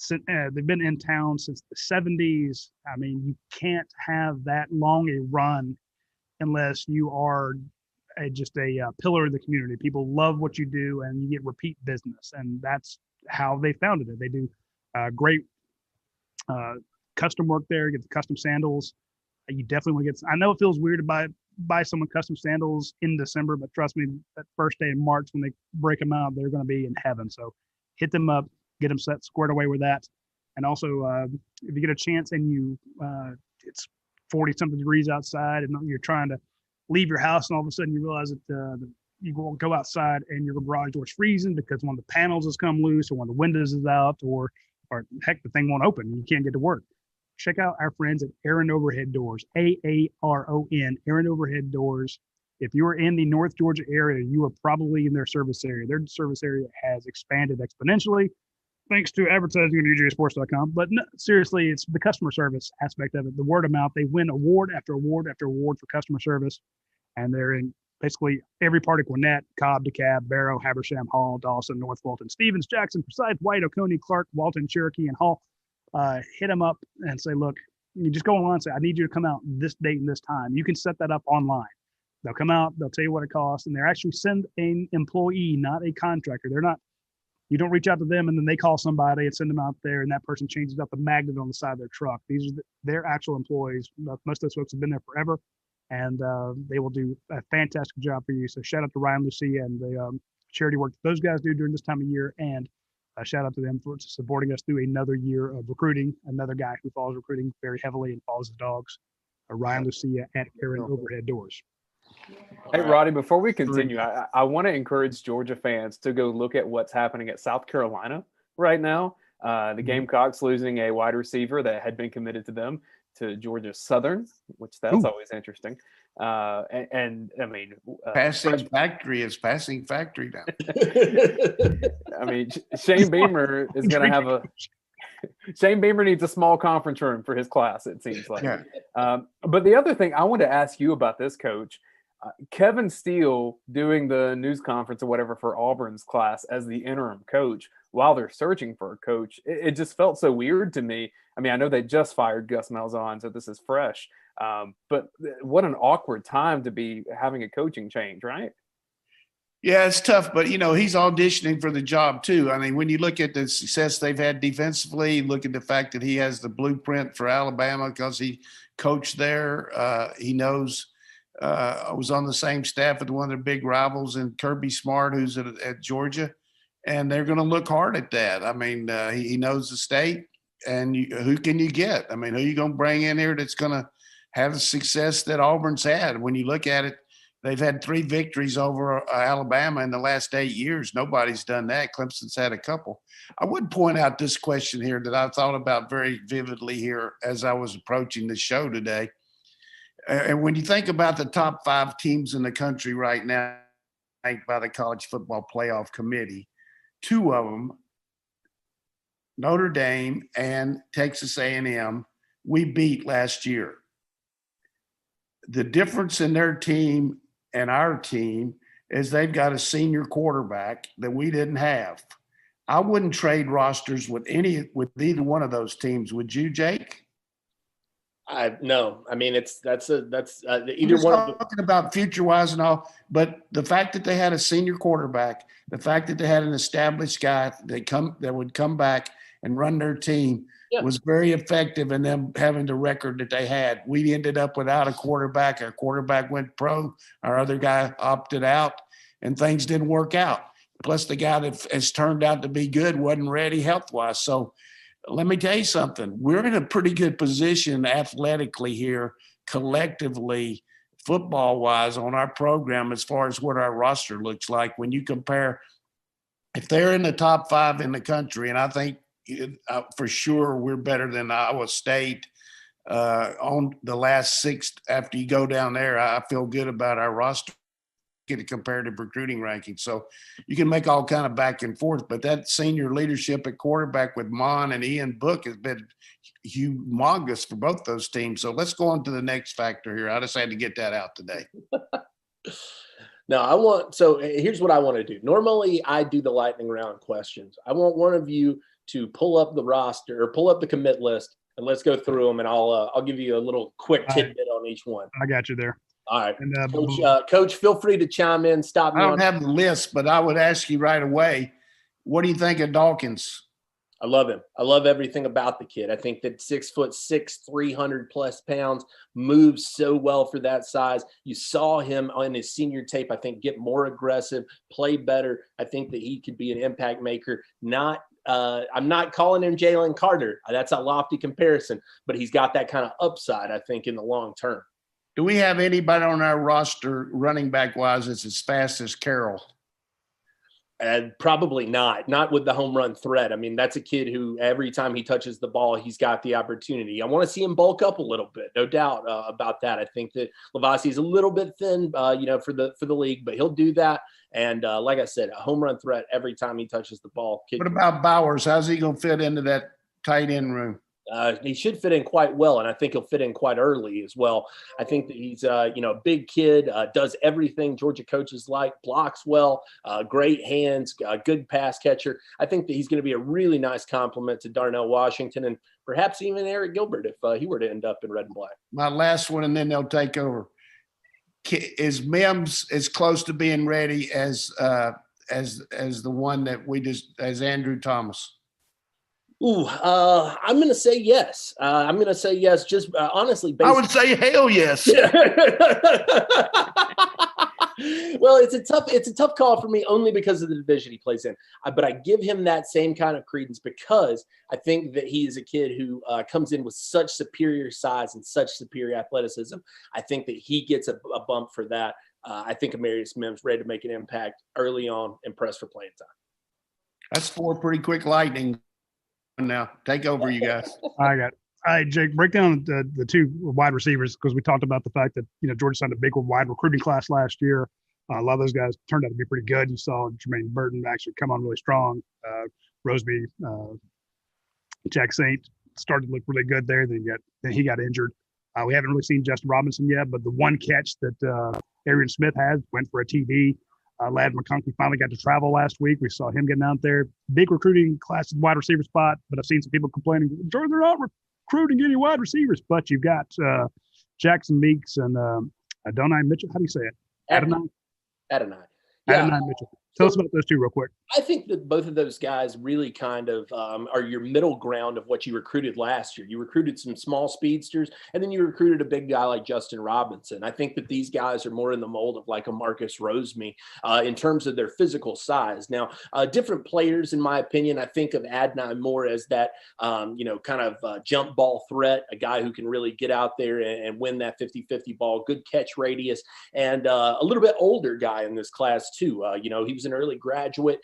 Speaker 1: They've been in town since the 70s. I mean, you can't have that long a run unless you are just a pillar of the community. People love what you do and you get repeat business, and that's how they founded it. They do great custom work there. You get the custom sandals. You definitely want to I know it feels weird to buy someone custom sandals in December, but trust me, that first day in March when they break them out, they're going to be in heaven. So hit them up, get them squared away with that. And also if you get a chance and it's 40 something degrees outside and you're trying to leave your house and all of a sudden you realize that you go outside and your garage door's freezing because one of the panels has come loose or one of the windows is out or heck, the thing won't open and you can't get to work. Check out our friends at Aaron Overhead Doors, AARON, Aaron Overhead Doors. If you are in the North Georgia area, you are probably in their service area. Their service area has expanded exponentially thanks to advertising on UGASports.com. But no, seriously, it's the customer service aspect of it, the word of mouth. They win award after award after award for customer service, and they're in basically every part of Gwinnett, Cobb, DeKalb, Barrow, Habersham, Hall, Dawson, North Fulton, Stevens, Jackson, Forsyth, White, Oconee, Clark, Walton, Cherokee, and Hall. Hit them up and say, look, you just go online and say, I need you to come out this date and this time. You can set that up online. They'll come out, they'll tell you what it costs, and they're actually send an employee, not a contractor. You don't reach out to them and then they call somebody and send them out there and that person changes up the magnet on the side of their truck. These are their actual employees. Most of those folks have been there forever and they will do a fantastic job for you. So shout out to Ryan Lucia and the charity work that those guys do during this time of year. And shout out to them for supporting us through another year of recruiting, another guy who follows recruiting very heavily and follows his dogs, Ryan Lucia at Aaron Overhead Doors.
Speaker 4: Hey, Roddy, before we continue, I want to encourage Georgia fans to go look at what's happening at South Carolina right now. The Gamecocks losing a wide receiver that had been committed to them. to Georgia Southern, which that's always interesting. And I mean,
Speaker 3: Passing factory is passing factory now.
Speaker 4: I mean, Shane Beamer is going to have Shane Beamer needs a small conference room for his class, it seems like.
Speaker 3: Yeah.
Speaker 4: But the other thing I want to ask you about this, Coach, Kevin Steele doing the news conference or whatever for Auburn's class as the interim coach while they're searching for a coach, it just felt so weird to me. I mean, I know they just fired Gus Malzahn, so this is fresh. But what an awkward time to be having a coaching change, right?
Speaker 3: Yeah, it's tough, but he's auditioning for the job too. I mean, when you look at the success they've had defensively, look at the fact that he has the blueprint for Alabama because he coached there. He knows. I was on the same staff with one of their big rivals, and Kirby Smart, who's at Georgia, and they're going to look hard at that. I mean, he knows the state, and who can you get? I mean, who are you going to bring in here that's going to have the success that Auburn's had? When you look at it, they've had 3 victories over Alabama in the last 8 years. Nobody's done that. Clemson's had a couple. I would point out this question here that I thought about very vividly here as I was approaching the show today. And when you think about the top 5 teams in the country right now, ranked by the College Football Playoff Committee, 2 of them, Notre Dame and Texas A&M, we beat last year. The difference in their team and our team is they've got a senior quarterback that we didn't have. I wouldn't trade rosters with either one of those teams. Would you, Jake?
Speaker 2: No. I mean, that's either
Speaker 3: one. Talking about future wise and all, but the fact that they had a senior quarterback, the fact that they had an established guy that would come back and run their team was very effective in them having the record that they had. We ended up without a quarterback. Our quarterback went pro. Our other guy opted out, and things didn't work out. Plus, the guy that has turned out to be good wasn't ready health-wise. So let me tell you something. We're in a pretty good position athletically here, collectively, football-wise, on our program as far as what our roster looks like. When you compare, if they're in the top 5 in the country, and I think for sure we're better than Iowa State on the last 6 after you go down there, I feel good about our roster. Get a comparative recruiting ranking. So you can make all kind of back and forth, but that senior leadership at quarterback with Mon and Ian Book has been humongous for both those teams. So let's go on to the next factor here. I just had to get that out today.
Speaker 2: So here's what I want to do. Normally I do the lightning round questions. I want one of you to pull up the roster or pull up the commit list, and let's go through them, and I'll give you a little quick tidbit on each one.
Speaker 1: I got you there.
Speaker 2: All right. And, Coach, feel free to chime in. Stop me.
Speaker 3: I don't have the list, but I would ask you right away, what do you think of Dawkins?
Speaker 2: I love him. I love everything about the kid. I think that 6'6", 300+ pounds, moves so well for that size. You saw him on his senior tape, I think, get more aggressive, play better. I think that he could be an impact maker. I'm not calling him Jalen Carter. That's a lofty comparison, but he's got that kind of upside, I think, in the long term.
Speaker 3: Do we have anybody on our roster running back wise that's as fast as Carroll?
Speaker 2: Probably not with the home run threat. I mean, that's a kid who every time he touches the ball, he's got the opportunity. I want to see him bulk up a little bit, no doubt about that. I think that Lavasi is a little bit thin, for the league, but he'll do that. And like I said, a home run threat every time he touches the ball.
Speaker 3: What about Bowers? How's he going to fit into that tight end room?
Speaker 2: He should fit in quite well, and I think he'll fit in quite early as well. I think that he's, a big kid, does everything Georgia coaches like, blocks well, great hands, good pass catcher. I think that he's going to be a really nice compliment to Darnell Washington and perhaps even Eric Gilbert if he were to end up in red and black.
Speaker 3: My last one, and then they'll take over. Is Mims as close to being ready as the one that as Andrew Thomas?
Speaker 2: I'm going to say yes. Just honestly.
Speaker 3: I would say hell yes.
Speaker 2: Well, it's a tough call for me only because of the division he plays in. But I give him that same kind of credence because I think that he is a kid who comes in with such superior size and such superior athleticism. I think that he gets a bump for that. I think Amarius Mims ready to make an impact early on and press for playing time.
Speaker 3: That's 4 pretty quick lightning. Now take over, you guys.
Speaker 1: I All right, Jake, break down the two wide receivers because we talked about the fact that, Georgia signed a big wide recruiting class last year. A lot of those guys turned out to be pretty good. You saw Jermaine Burton actually come on really strong. Roseby, Jack Saint started to look really good there. Then he got injured. We haven't really seen Justin Robinson yet, but the one catch that Arian Smith has went for a TD. Ladd McConkey finally got to travel last week. We saw him getting out there. Big recruiting class at wide receiver spot, but I've seen some people complaining, Georgia, they're not recruiting any wide receivers, but you've got Jackson Meeks and Donnan Mitchell. How do you say it? Adonai.
Speaker 2: Yeah.
Speaker 1: Adonai Mitchell. Tell us about those two real quick.
Speaker 2: I think that both of those guys really kind of are your middle ground of what you recruited last year. You recruited some small speedsters, and then you recruited a big guy like Justin Robinson. I think that these guys are more in the mold of like a Marcus Rosemy in terms of their physical size. Now, different players, in my opinion, I think of Adnan more as that, kind of jump ball threat, a guy who can really get out there and win that 50-50 ball, good catch radius, and a little bit older guy in this class too. He was an early graduate.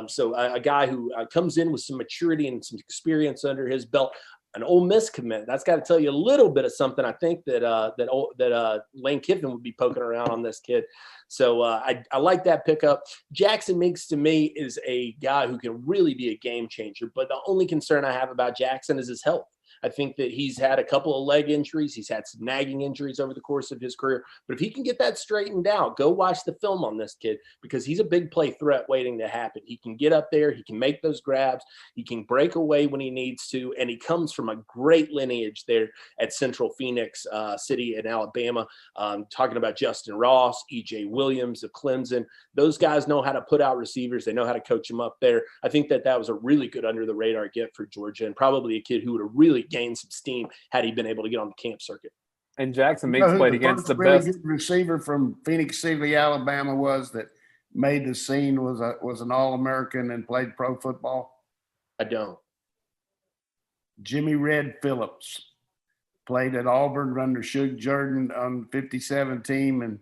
Speaker 2: So a guy who comes in with some maturity and some experience under his belt, an Ole Miss commit. That's got to tell you a little bit of something. I think that Lane Kiffin would be poking around on this kid. So I like that pickup. Jackson Meeks to me is a guy who can really be a game changer. But the only concern I have about Jackson is his health. I think that he's had a couple of leg injuries. He's had some nagging injuries over the course of his career. But if he can get that straightened out, go watch the film on this kid because he's a big play threat waiting to happen. He can get up there. He can make those grabs. He can break away when he needs to. And he comes from a great lineage there at Central Phoenix City in Alabama. Talking about Justin Ross, E.J. Williams of Clemson. Those guys know how to put out receivers. They know how to coach them up there. I think that was a really good under-the-radar get for Georgia and probably a kid who would have really gained some steam had he been able to get on the camp circuit.
Speaker 4: And Jackson Meeks played against the best
Speaker 3: good receiver from Phoenix City, Alabama, was that made the scene was an All-American and played pro football.
Speaker 2: I don't.
Speaker 3: Jimmy Red Phillips played at Auburn under Suge Jordan on the 57 team and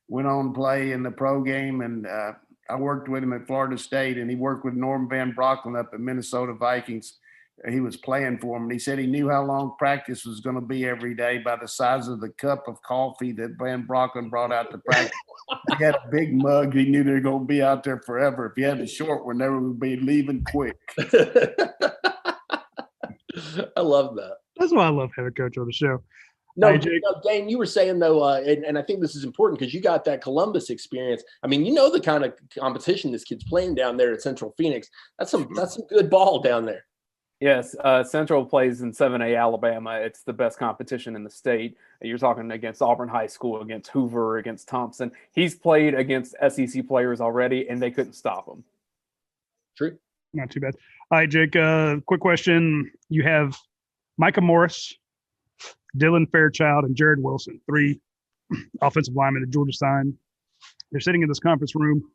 Speaker 3: went on to play in the pro game. And I worked with him at Florida State, and he worked with Norm Van Brocklin up at Minnesota Vikings. He was playing for him, and he said he knew how long practice was going to be every day by the size of the cup of coffee that Van Brocklin brought out to practice. He had a big mug. He knew they were going to be out there forever. If he had a short one, they would be leaving quick.
Speaker 2: I love that.
Speaker 1: That's why I love having a coach on the show.
Speaker 2: No, Dayne, you were saying though, and I think this is important because you got that Columbus experience. I mean, the kind of competition this kid's playing down there at Central Phoenix. That's some good ball down there.
Speaker 4: Yes, Central plays in 7A Alabama. It's the best competition in the state. You're talking against Auburn High School, against Hoover, against Thompson. He's played against SEC players already, and they couldn't stop him.
Speaker 2: True.
Speaker 1: Not too bad. All right, Jake, quick question. You have Micah Morris, Dylan Fairchild, and Jared Wilson, 3 offensive linemen that Georgia signed. They're sitting in this conference room,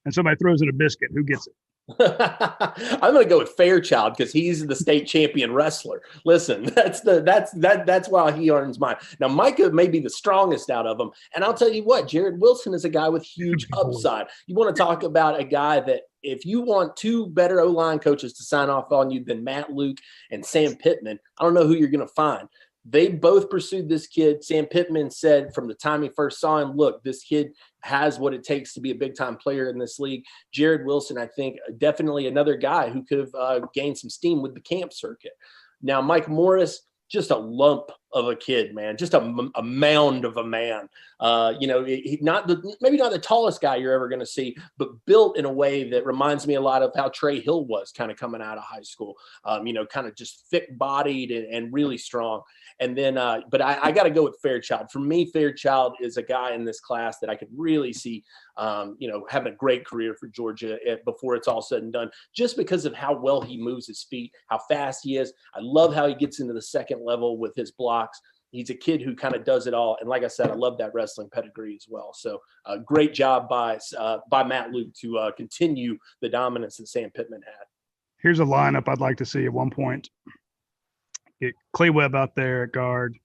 Speaker 1: and somebody throws in a biscuit. Who gets it?
Speaker 2: I'm going to go with Fairchild because he's the state champion wrestler. Listen, that's why he earns mine. Now, Micah may be the strongest out of them, and I'll tell you what, Jared Wilson is a guy with huge upside. You want to talk about a guy that if you want 2 better O-line coaches to sign off on you than Matt Luke and Sam Pittman, I don't know who you're going to find. They both pursued this kid. Sam Pittman said from the time he first saw him, look, this kid has what it takes to be a big-time player in this league. Jared Wilson, I think, definitely another guy who could have gained some steam with the camp circuit. Now, Mike Morris, just a lump of a kid, man, just a mound of a man. Maybe not the tallest guy you're ever going to see, but built in a way that reminds me a lot of how Trey Hill was kind of coming out of high school. Kind of just thick-bodied and really strong. And then, but I got to go with Fairchild. For me, Fairchild is a guy in this class that I could really see, having a great career for Georgia before it's all said and done, just because of how well he moves his feet, how fast he is. I love how he gets into the second level with his blocks. He's a kid who kind of does it all. And like I said, I love that wrestling pedigree as well. So great job by Matt Luke to continue the dominance that Sam Pittman had.
Speaker 1: Here's a lineup I'd like to see at one point. Get Clay Webb out there at guard,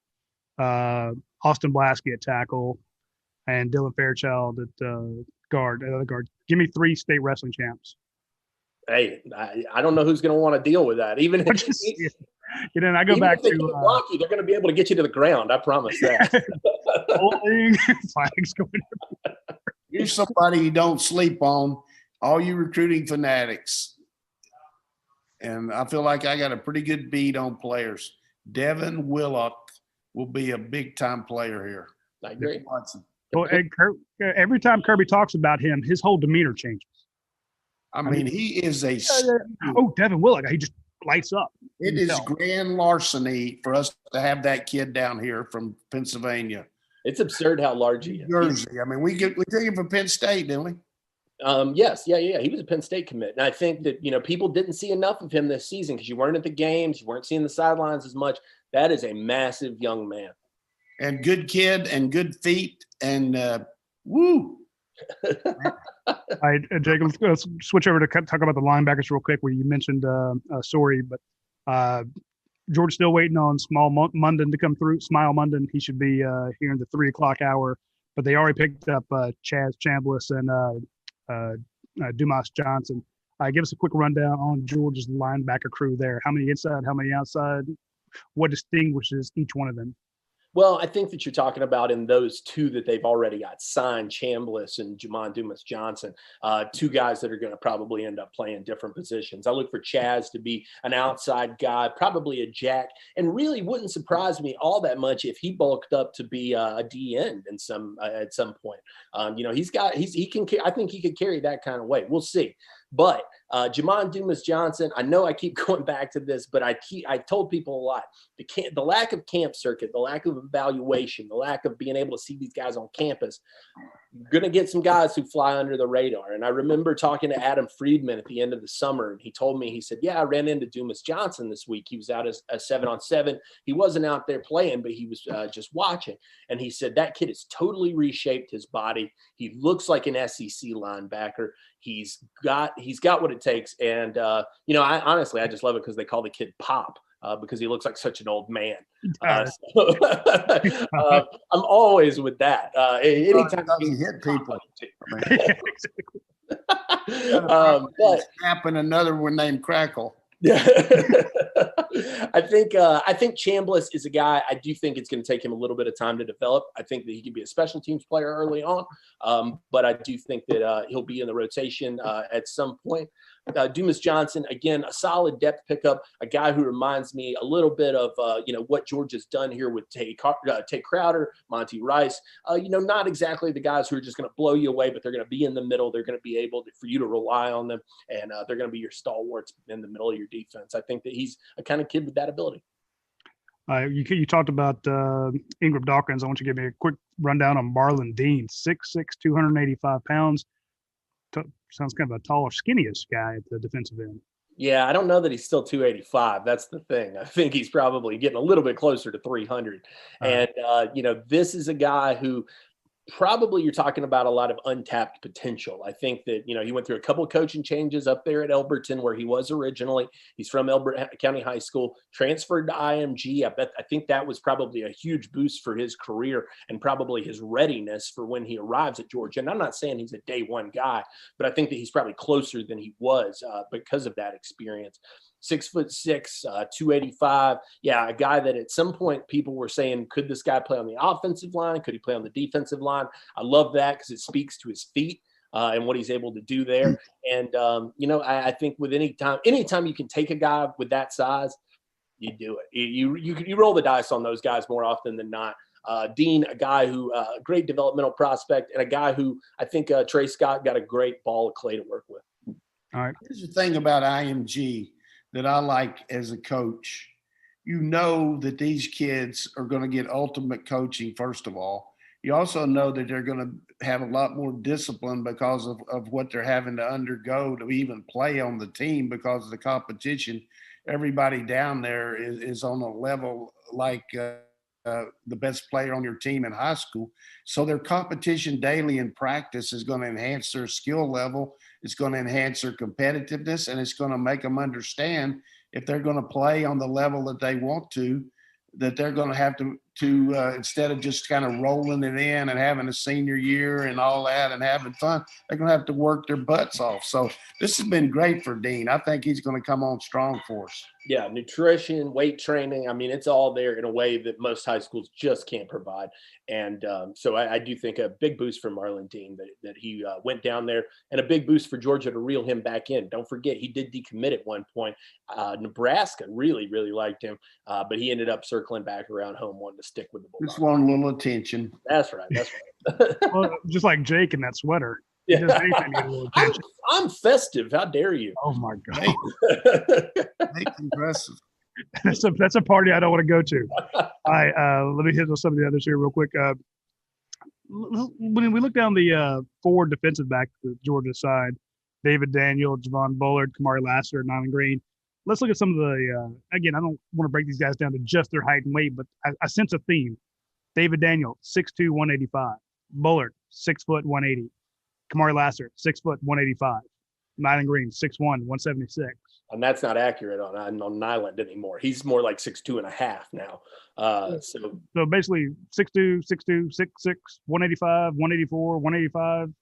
Speaker 1: Austin Blasky at tackle, and Dylan Fairchild at guard. Give me 3 state wrestling champs.
Speaker 2: Hey, I don't know who's going to want to deal with that.
Speaker 1: And then I go
Speaker 2: Even
Speaker 1: back
Speaker 2: if they
Speaker 1: to
Speaker 2: can't block you, they're going to be able to get you to the ground. I promise that.
Speaker 1: flags going.
Speaker 3: Here's somebody you don't sleep on, all you recruiting fanatics. And I feel like I got a pretty good beat on players. Devin Willock will be a big-time player here.
Speaker 2: I agree.
Speaker 1: Well, and every time Kirby talks about him, his whole demeanor changes.
Speaker 3: I mean, he is a
Speaker 1: Devin Willock, he just lights up.
Speaker 3: It is grand larceny for us to have that kid down here from Pennsylvania.
Speaker 2: It's absurd how large he is.
Speaker 3: Jersey. I mean, we took him from Penn State, didn't we?
Speaker 2: Yes. Yeah. He was a Penn State commit. And I think that, people didn't see enough of him this season because you weren't at the games. You weren't seeing the sidelines as much. That is a massive young man.
Speaker 3: And good kid and good feet and woo.
Speaker 1: All right, Jake, let's switch over to talk about the linebackers real quick where you mentioned Sorry, but George's still waiting on Smile Munden to come through. Smile Munden, he should be here in the 3:00 hour, but they already picked up Chaz Chambliss and Dumas Johnson. Give us a quick rundown on George's linebacker crew there. How many inside, how many outside? What distinguishes each one of them?
Speaker 2: Well, I think that you're talking about in those two that they've already got signed, Chambliss and Jamon Dumas Johnson, two guys that are going to probably end up playing different positions. I look for Chaz to be an outside guy, probably a jack, and really wouldn't surprise me all that much if he bulked up to be a D end in at some point. I think he could carry that kind of weight. We'll see. But Jamon Dumas Johnson, I know I keep going back to this, but I told people a lot. The lack of camp circuit, the lack of evaluation, the lack of being able to see these guys on campus, you're going to get some guys who fly under the radar. And I remember talking to Adam Friedman at the end of the summer, and he told me, he said, yeah, I ran into Dumas Johnson this week. He was out as a 7-on-7. He wasn't out there playing, but he was just watching. And he said, that kid has totally reshaped his body. He looks like an SEC linebacker. He's got what it takes. And, I honestly just love it because they call the kid Pop. Because he looks like such an old man. I'm always with that. Anytime
Speaker 3: you hit people.
Speaker 2: But
Speaker 3: happen another one named Crackle.
Speaker 2: Yeah. I think Chambliss is a guy, I do think it's going to take him a little bit of time to develop. I think that he could be a special teams player early on, but I do think that he'll be in the rotation at some point. Dumas Johnson, again, a solid depth pickup, a guy who reminds me a little bit of, what George has done here with Tay Crowder, Monty Rice. Not exactly the guys who are just going to blow you away, but they're going to be in the middle. They're going to be able for you to rely on them, and they're going to be your stalwarts in the middle of your defense. I think that he's a kind of kid with that ability.
Speaker 1: You talked about Ingram Dawkins. I want you to give me a quick rundown on Marlon Dean, 6'6", 285 pounds. Sounds kind of a taller, skinniest guy at the defensive end.
Speaker 2: Yeah, I don't know that he's still 285. That's the thing. I think he's probably getting a little bit closer to 300. And, this is a guy who probably you're talking about a lot of untapped potential. I think that, he went through a couple of coaching changes up there at Elberton where he was originally. He's from Elbert County High School, transferred to IMG. I think that was probably a huge boost for his career and probably his readiness for when he arrives at Georgia. And I'm not saying he's a day one guy, but I think that he's probably closer than he was because of that experience. 6'6", 285. Yeah, a guy that at some point people were saying, could this guy play on the offensive line? Could he play on the defensive line? I love that because it speaks to his feet and what he's able to do there. And, I think with anytime you can take a guy with that size, you do it. You roll the dice on those guys more often than not. Dean, a guy who a great developmental prospect and a guy who I think Trey Scott got a great ball of clay to work with.
Speaker 1: All right.
Speaker 3: Here's the thing about IMG that I like as a coach. That these kids are going to get ultimate coaching, first of all. You also know that they're going to have a lot more discipline because of what they're having to undergo to even play on the team because of the competition. Everybody down there is on a level like the best player on your team in high school. So their competition daily in practice is going to enhance their skill level. It's going to enhance their competitiveness, and it's going to make them understand if they're going to play on the level that they want to, that they're going to have to instead of just kind of rolling it in and having a senior year and all that and having fun, they're going to have to work their butts off. So this has been great for Dean. I think he's going to come on strong for us.
Speaker 2: Yeah, nutrition, weight training. I mean, it's all there in a way that most high schools just can't provide. And so I do think a big boost for Marlon Dean that he went down there, and a big boost for Georgia to reel him back in. Don't forget, he did decommit at one point. Nebraska really, really liked him, but he ended up circling back around home, wanting to stick with the Bulldogs.
Speaker 3: Just want a little attention.
Speaker 2: That's right. That's right.
Speaker 1: Well, just like Jake in that sweater.
Speaker 2: Yeah.
Speaker 1: He does anything to get a little attention.
Speaker 2: I'm festive. How dare you?
Speaker 1: Oh, my God.
Speaker 3: Make impressive.
Speaker 1: That's a party I don't want to go to. All right, let me hit on some of the others here real quick. When we look down the forward defensive back to the Georgia side, David Daniel, Javon Bullard, Kamari Lassiter, Nyland Green. Let's look at some of the again, I don't want to break these guys down to just their height and weight, but I sense a theme. David Daniel, 6'2", 185. Bullard, 6 foot, 180. Kamari Lassiter, 6 foot, 185. Nyland Green, 6'1", 176.
Speaker 2: And that's not accurate on Nyland anymore. He's more like 6'2.5" now.
Speaker 1: So basically 6'2", 6'2", 6'6", 185, 184, 185.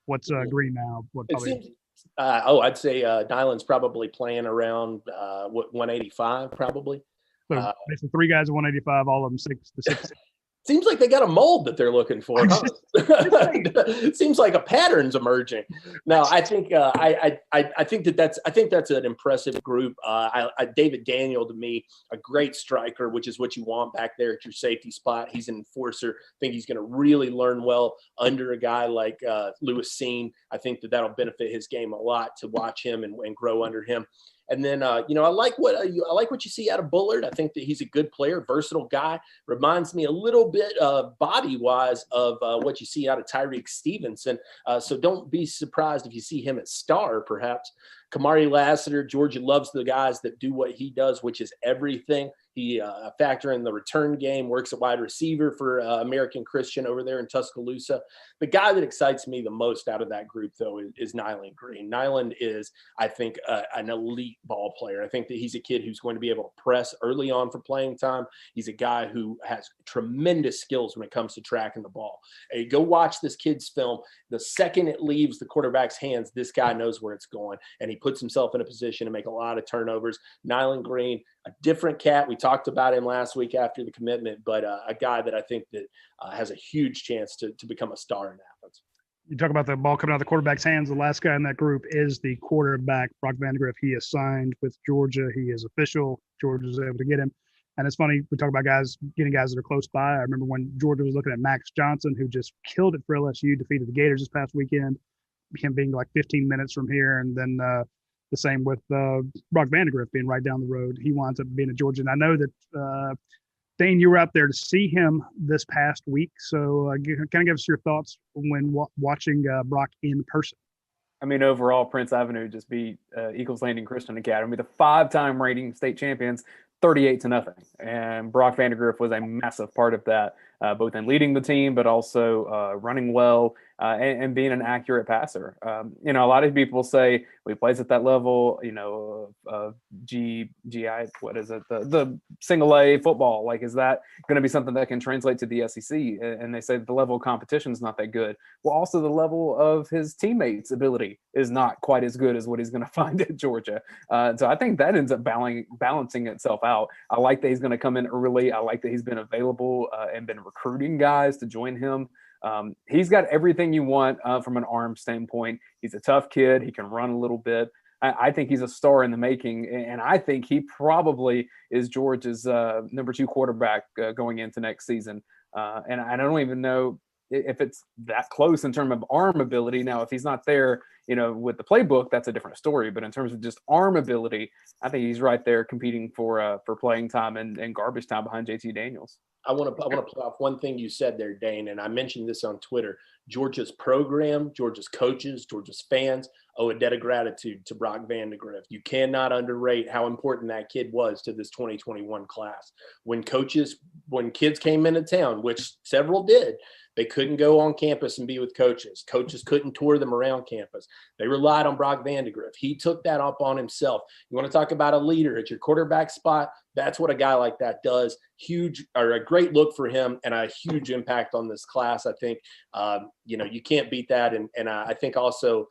Speaker 1: What's Green now? What probably?
Speaker 2: I'd say Nyland's probably playing around 185 probably.
Speaker 1: So basically 3 guys at 185, all of them 6 to 6.
Speaker 2: Seems like they got a mold that they're looking for. Huh? It seems like a pattern's emerging. Now, I think that's an impressive group. David Daniel, to me, a great striker, which is what you want back there at your safety spot. He's an enforcer. I think he's going to really learn well under a guy like Lewis Seen. I think that'll benefit his game a lot to watch him and grow under him. And then, I like what you see out of Bullard. I think that he's a good player, versatile guy. Reminds me a little bit body-wise of what you see out of Tyreek Stevenson. So don't be surprised if you see him at star, perhaps. Kamari Lassiter, Georgia loves the guys that do what he does, which is everything. He a factor in the return game, works at wide receiver for American Christian over there in Tuscaloosa. The guy that excites me the most out of that group, though, is Nyland Green. Nyland is, I think, an elite ball player. I think that he's a kid who's going to be able to press early on for playing time. He's a guy who has tremendous skills when it comes to tracking the ball. Hey, go watch this kid's film. The second it leaves the quarterback's hands, this guy knows where it's going, and he puts himself in a position to make a lot of turnovers. Nyland Green, a different cat. We talked about him last week after the commitment, but a guy that I think that has a huge chance to become a star in Athens.
Speaker 1: You talk about the ball coming out of the quarterback's hands. The last guy in that group is the quarterback, Brock Vandegrift. He is signed with Georgia. He is official. Georgia's able to get him. And it's funny, we talk about getting guys that are close by. I remember when Georgia was looking at Max Johnson, who just killed it for LSU, defeated the Gators this past weekend, him being like 15 minutes from here. And then the same with Brock Vandegrift being right down the road. He winds up being a Georgia. And I know that, Dayne, you were out there to see him this past week. So kind of give us your thoughts when watching Brock in person.
Speaker 4: I mean, overall, Prince Avenue just beat Eagles Landing Christian Academy, the 5-time reigning state champions, 38-0. And Brock Vandegrift was a massive part of that, both in leading the team, but also running well and being an accurate passer. A lot of people say he plays at that level, GI, what is it? The single A football. Like, is that going to be something that can translate to the SEC? And they say the level of competition is not that good. Well, also the level of his teammates' ability is not quite as good as what he's going to find at Georgia. So I think that ends up balancing itself out. I like that he's going to come in early. I like that he's been available and been recruiting guys to join him. He's got everything you want from an arm standpoint. He's a tough kid. He can run a little bit. I think he's a star in the making, and I think he probably is Georgia's number 2 quarterback going into next season. And I don't even know if it's that close in terms of arm ability. Now, if he's not there, with the playbook, that's a different story. But in terms of just arm ability, I think he's right there competing for playing time and garbage time behind JT Daniels.
Speaker 2: I want to play off one thing you said there, Dayne, and I mentioned this on Twitter. Georgia's program, Georgia's coaches, Georgia's fans owe a debt of gratitude to Brock Vandegrift. You cannot underrate how important that kid was to this 2021 class. When kids came into town, which several did, they couldn't go on campus and be with coaches. Coaches couldn't tour them around campus. They relied on Brock Vandegrift. He took that up on himself. You want to talk about a leader at your quarterback spot? That's what a guy like that does. Huge, or a great look for him, and a huge impact on this class. I think, you can't beat that. And I think also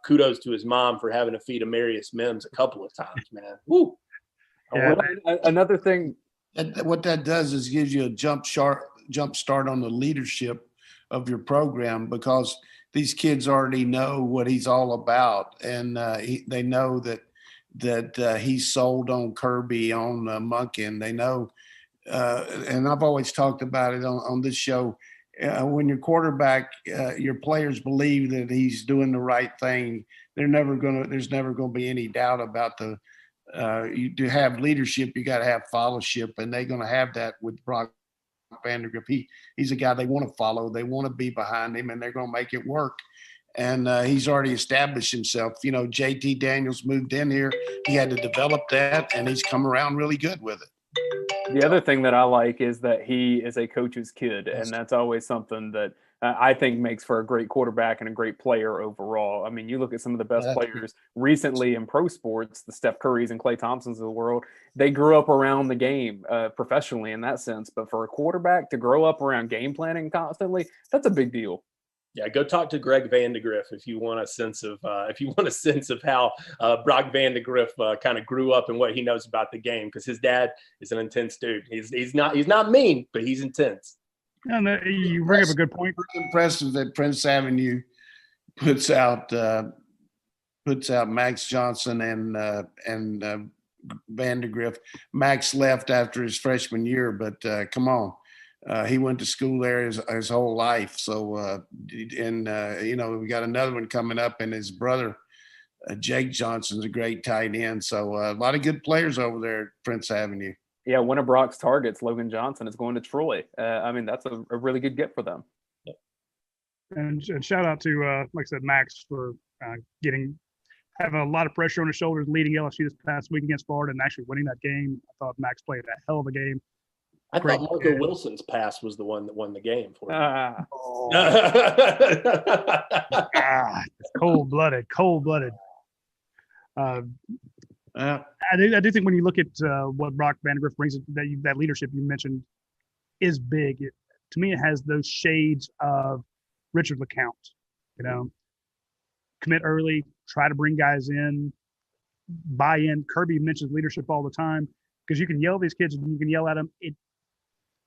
Speaker 2: kudos to his mom for having to feed Amarius Mims a couple of times, man. Woo.
Speaker 1: Yeah.
Speaker 4: Another thing.
Speaker 3: What that does is gives you a jump start on the leadership of your program, because these kids already know what he's all about, and they know that he's sold on Kirby, on Monken. They know, and I've always talked about it on this show. When your quarterback, your players believe that he's doing the right thing, there's never going to be any doubt about to have leadership, you got to have fellowship, and they're going to have that with Brock Vandegrift. He's a guy they want to follow. They want to be behind him, and they're going to make it work. And he's already established himself. JT Daniels moved in here. He had to develop that, and he's come around really good with it.
Speaker 4: The other thing that I like is that he is a coach's kid, and that's always something that I think makes for a great quarterback and a great player overall. I mean, you look at some of the best players recently in pro sports, the Steph Currys and Klay Thompsons of the world, they grew up around the game professionally in that sense. But for a quarterback to grow up around game planning constantly, that's a big deal.
Speaker 2: Yeah, go talk to Greg Vandegrift if you want a sense of how Brock Vandegrift kind of grew up and what he knows about the game, because his dad is an intense dude. He's not mean, but he's intense.
Speaker 1: And you bring up a good point.
Speaker 3: It's impressive that Prince Avenue puts out Max Johnson and Vandegrift. Max left after his freshman year, but come on. He went to school there his whole life. So, we got another one coming up, and his brother, Jake Johnson's a great tight end. So a lot of good players over there at Prince Avenue.
Speaker 4: Yeah, one of Brock's targets, Logan Johnson, is going to Troy. That's a really good get for them.
Speaker 1: And shout out to, like I said, Max for having a lot of pressure on his shoulders, leading LSU this past week against Florida and actually winning that game. I thought Max played a hell of a game.
Speaker 2: I thought Marco Wilson's pass was the one that won the game for him.
Speaker 1: Cold-blooded. I do think when you look at what Brock Vandegrift brings, that leadership you mentioned is big. To me, it has those shades of Richard LeCounte. Commit early, try to bring guys in, buy in. Kirby mentions leadership all the time, because you can yell at these kids and you can yell at them. It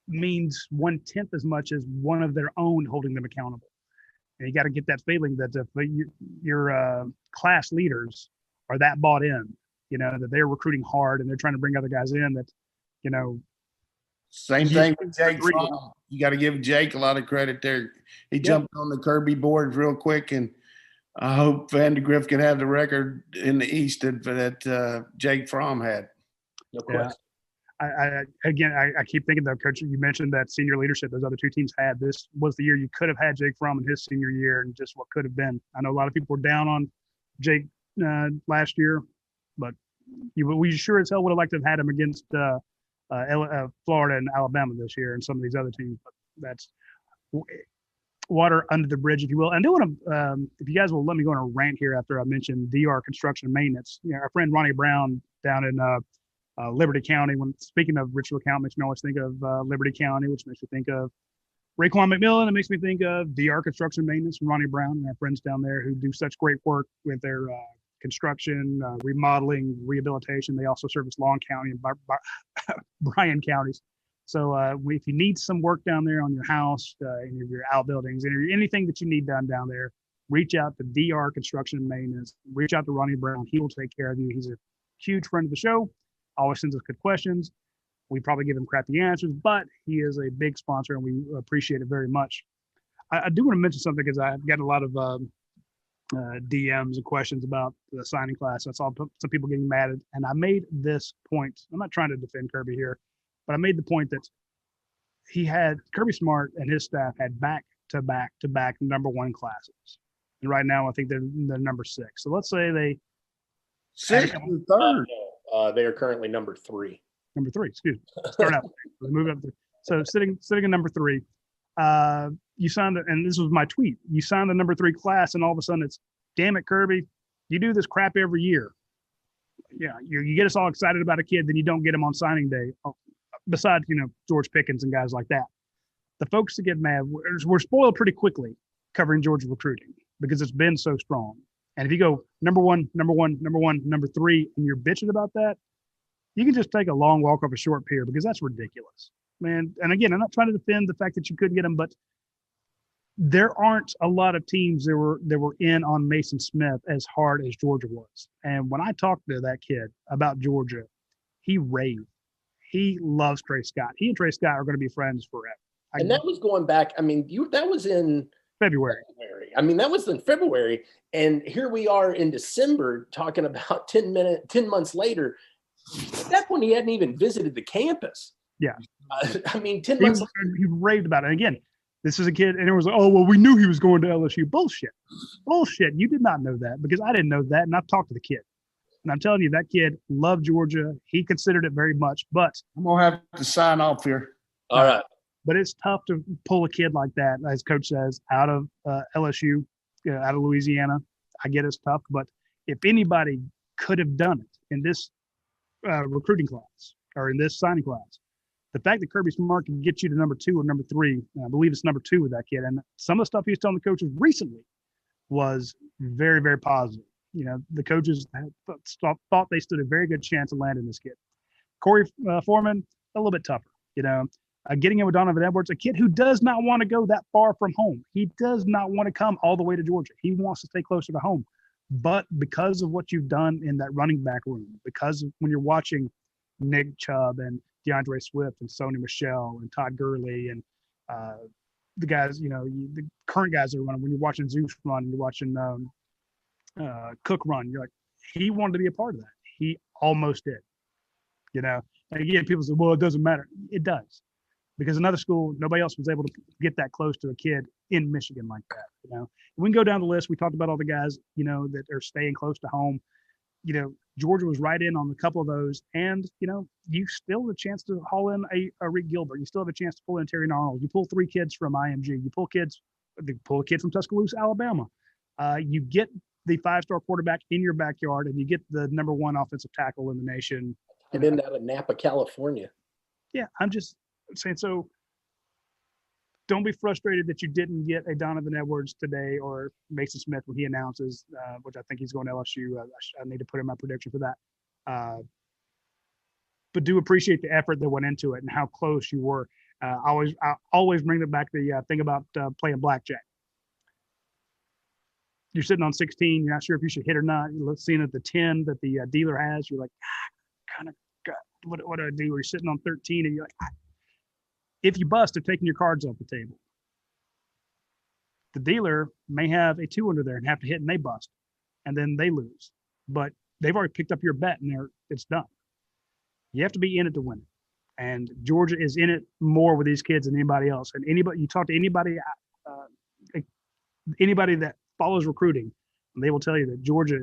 Speaker 1: means 1/10 as much as one of their own holding them accountable. And you got to get that feeling that if your class leaders are that bought in, that they're recruiting hard and they're trying to bring other guys in that,
Speaker 3: Same thing with Jake Fromm. You got to give Jake a lot of credit there. He jumped on the Kirby board real quick, and I hope Vandegrift can have the record in the East that Jake Fromm had.
Speaker 2: No question.
Speaker 1: I keep thinking though, Coach, you mentioned that senior leadership those other two teams had. This was the year you could have had Jake Fromm in his senior year, and just what could have been. I know a lot of people were down on Jake last year, but we sure as hell would have liked to have had him against Florida and Alabama this year and some of these other teams. But that's water under the bridge, if you will. And I do want to, if you guys will let me go on a rant here after I mentioned DR Construction and Maintenance. Our friend Ronnie Brown down in Liberty County. When speaking of Richard LeCounte, makes me always think of Liberty County, which makes me think of Raekwon McMillan. It makes me think of DR Construction Maintenance and Ronnie Brown and our friends down there who do such great work with their construction, remodeling, rehabilitation. They also service Long County and Bryan counties. So if you need some work down there on your house, any of your outbuildings, anything that you need done down there, reach out to DR Construction and Maintenance. Reach out to Ronnie Brown. He will take care of you. He's a huge friend of the show. Always sends us good questions. We probably give him crappy answers, but he is a big sponsor and we appreciate it very much. I do want to mention something because I've got a lot of DMs and questions about the signing class. I saw some people getting mad at, and I made this point. I'm not trying to defend Kirby here, but I made the point that Kirby Smart and his staff had back-to-back number one classes. And right now, I think they're number 6. So let's say they
Speaker 3: sixth and third.
Speaker 2: They are currently number 3.
Speaker 1: Number 3, excuse me. Start out. Move up. So sitting at number 3, you signed, and this was my tweet. You signed the number 3 class, and all of a sudden it's damn it, Kirby, you do this crap every year. Yeah, you get us all excited about a kid, then you don't get him on signing day. Besides, George Pickens and guys like that. The folks that get mad, we're spoiled pretty quickly covering Georgia recruiting because it's been so strong. And if you go number one, number three, and you're bitching about that, you can just take a long walk off a short pier because that's ridiculous, man. And again, I'm not trying to defend the fact that you couldn't get him, but there aren't a lot of teams that were in on Mason Smith as hard as Georgia was. And when I talked to that kid about Georgia, he raved. He loves Trey Scott. He and Trey Scott are going to be friends forever.
Speaker 2: And that was going back. I mean, that was in
Speaker 1: February.
Speaker 2: I mean, that was in February. And here we are in December talking about 10 months later. At that point, he hadn't even visited the campus.
Speaker 1: Yeah.
Speaker 2: 10 months later.
Speaker 1: He raved about it. Again, this is a kid, and it was like, oh, well, we knew he was going to LSU. Bullshit. You did not know that because I didn't know that, and I've talked to the kid. And I'm telling you, that kid loved Georgia. He considered it very much, but
Speaker 3: I'm going to have to sign off here.
Speaker 2: All right.
Speaker 1: But it's tough to pull a kid like that, as Coach says, out of LSU, out of Louisiana. I get it's tough, but if anybody could have done it in this recruiting class or in this signing class, the fact that Kirby Smart can get you to number 2 or number 3, I believe it's number 2 with that kid, and some of the stuff he was telling the coaches recently was very, very positive. The coaches thought they stood a very good chance of landing this kid. Corey Foreman, a little bit tougher, getting in with Donovan Edwards, a kid who does not want to go that far from home. He does not want to come all the way to Georgia. He wants to stay closer to home. But because of what you've done in that running back room, because of when you're watching Nick Chubb and DeAndre Swift and Sony Michel and Todd Gurley and the guys, the current guys that are running, when you're watching Zeus run, you're watching Cook run, you're like, he wanted to be a part of that. He almost did. And again, people say, well, it doesn't matter. It does. Because another school, nobody else was able to get that close to a kid in Michigan like that. We can go down the list. We talked about all the guys, that are staying close to home. Georgia was right in on a couple of those. And, you still have a chance to haul in a Rick Gilbert. You still have a chance to pull in Terry Arnold. You pull 3 kids from IMG. You pull a kid from Tuscaloosa, Alabama. You get the 5-star quarterback in your backyard, and you get the number 1 offensive tackle in the nation.
Speaker 2: And then out of Napa, California.
Speaker 1: Yeah, I'm just saying, so don't be frustrated that you didn't get a Donovan Edwards today or Mason Smith when he announces, which I think he's going to LSU. I need to put in my prediction for that. But do appreciate the effort that went into it and how close you were. I always bring it back to the thing about playing blackjack. You're sitting on 16. You're not sure if you should hit or not. You're seeing at the 10 that the dealer has. You're like, kind of, what do I do? Or you're sitting on 13 and you're like, if you bust, they're taking your cards off the table. The dealer may have a 2 under there and have to hit and they bust, and then they lose. But they've already picked up your bet and it's done. You have to be in it to win it. And Georgia is in it more with these kids than anybody else. And you talk to anybody that follows recruiting, and they will tell you that Georgia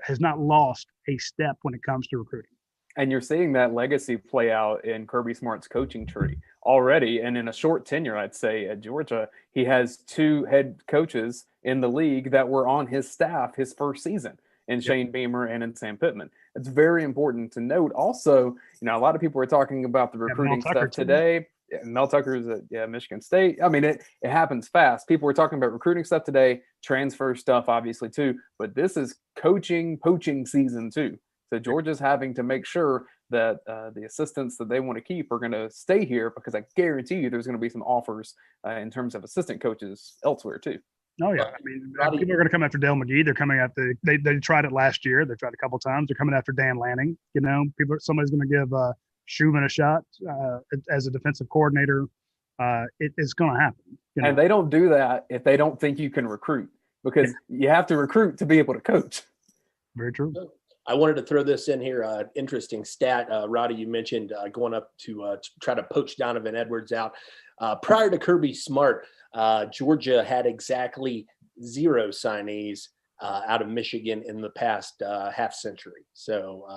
Speaker 1: has not lost a step when it comes to recruiting.
Speaker 4: And you're seeing that legacy play out in Kirby Smart's coaching tree already. And in a short tenure, I'd say, at Georgia, he has 2 head coaches in the league that were on his staff his first season, in Shane Beamer and in Sam Pittman. It's very important to note. Also, a lot of people are talking about the recruiting stuff today. Mel Tucker's at Michigan State. I mean, it happens fast. People were talking about recruiting stuff today, transfer stuff, obviously, too. But this is poaching season too. So Georgia's having to make sure that the assistants that they want to keep are going to stay here, because I guarantee you there's going to be some offers in terms of assistant coaches elsewhere too.
Speaker 1: Oh, yeah. I mean, people are going to come after Dale McGee. They're coming after – they tried it last year. They tried a couple times. They're coming after Dan Lanning. Somebody's going to give Schumann a shot as a defensive coordinator. It's going to happen.
Speaker 4: And they don't do that if they don't think you can recruit, because you have to recruit to be able to coach.
Speaker 1: Very true.
Speaker 2: I wanted to throw this in here. Interesting stat. Radi, you mentioned going up to try to poach Donovan Edwards out. Prior to Kirby Smart, Georgia had exactly 0 signees out of Michigan in the past half century. So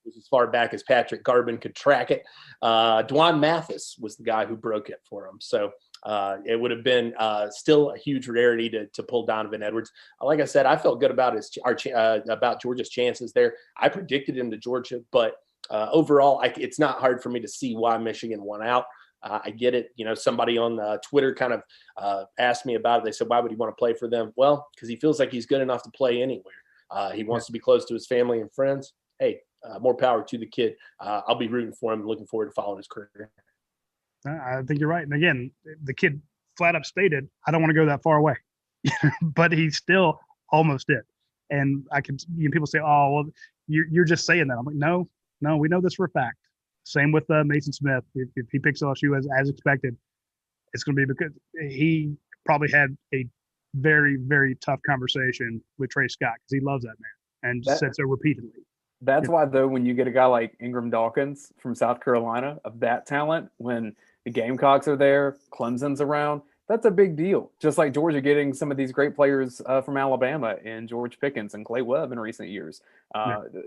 Speaker 2: as far back as Patrick Garvin could track it. Dwan Mathis was the guy who broke it for him. So it would have been still a huge rarity to pull Donovan Edwards. Like I said, I felt good about about Georgia's chances there. I predicted him to Georgia, but overall, it's not hard for me to see why Michigan won out. I get it. Somebody on Twitter kind of asked me about it. They said, why would he want to play for them? Well, because he feels like he's good enough to play anywhere. He wants to be close to his family and friends. Hey, more power to the kid. I'll be rooting for him, looking forward to following his career.
Speaker 1: I think you're right. And again, the kid flat up stated, I don't want to go that far away. But he still almost did. And people say, oh, well, you're just saying that. I'm like, no, we know this for a fact. Same with Mason Smith. If he picks LSU as expected, it's going to be because he probably had a very, very tough conversation with Trey Scott because he loves that man and said so repeatedly.
Speaker 4: That's why, though, when you get a guy like Ingram Dawkins from South Carolina of that talent, when the Gamecocks are there, Clemson's around, that's a big deal. Just like Georgia getting some of these great players from Alabama and George Pickens and Clay Webb in recent years.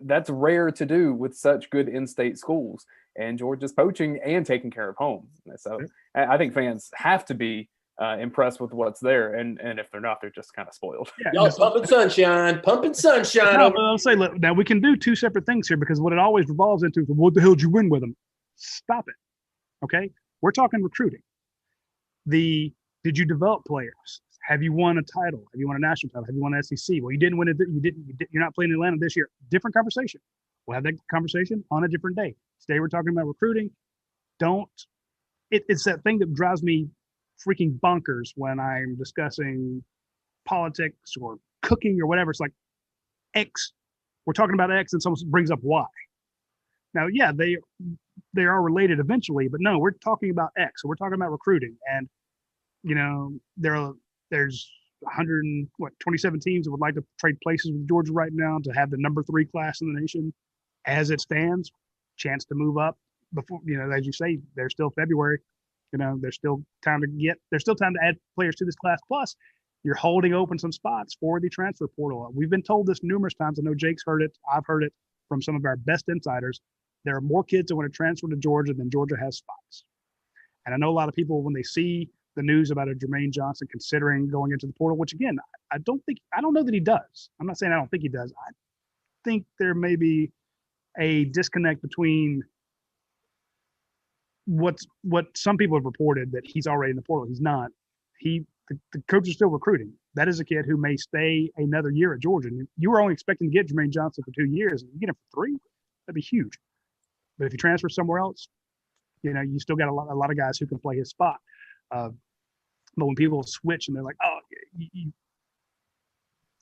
Speaker 4: That's rare to do with such good in-state schools. And Georgia's poaching and taking care of home. So I think fans have to be impressed with what's there. And if they're not, they're just kind of spoiled.
Speaker 2: Yeah, y'all pumping sunshine.
Speaker 1: No, I'll say, look, now we can do two separate things here because what it always revolves into is, what the hell did you win with them? Stop it. Okay? We're talking recruiting. Did you develop players? Have you won a title? Have you won a national title? Have you won an SEC? Well, you didn't win it. You're not playing in Atlanta this year. Different conversation. We'll have that conversation on a different day. Today we're talking about recruiting. It's that thing that drives me freaking bonkers when I'm discussing politics or cooking or whatever. It's like X. We're talking about X and someone brings up Y. Now, yeah, they are related eventually, but no, we're talking about X. So we're talking about recruiting. And there's 127 teams that would like to trade places with Georgia right now to have the number 3 class in the nation. As it stands, chance to move up before, as you say, there's still February. There's still time to add players to this class. Plus, you're holding open some spots for the transfer portal. We've been told this numerous times. I know Jake's heard it. I've heard it from some of our best insiders. There are more kids that want to transfer to Georgia than Georgia has spots. And I know a lot of people, when they see the news about a Jermaine Johnson considering going into the portal, which again, I don't know that he does. I'm not saying I don't think he does. I think there may be a disconnect between what some people have reported that he's already in the portal. He's not. The coach is still recruiting. That is a kid who may stay another year at Georgia. And you were only expecting to get Jermaine Johnson for 2 years, and you get him for 3. That'd be huge. But if you transfer somewhere else, you still got a lot of guys who can play his spot. But when people switch and they're like, oh,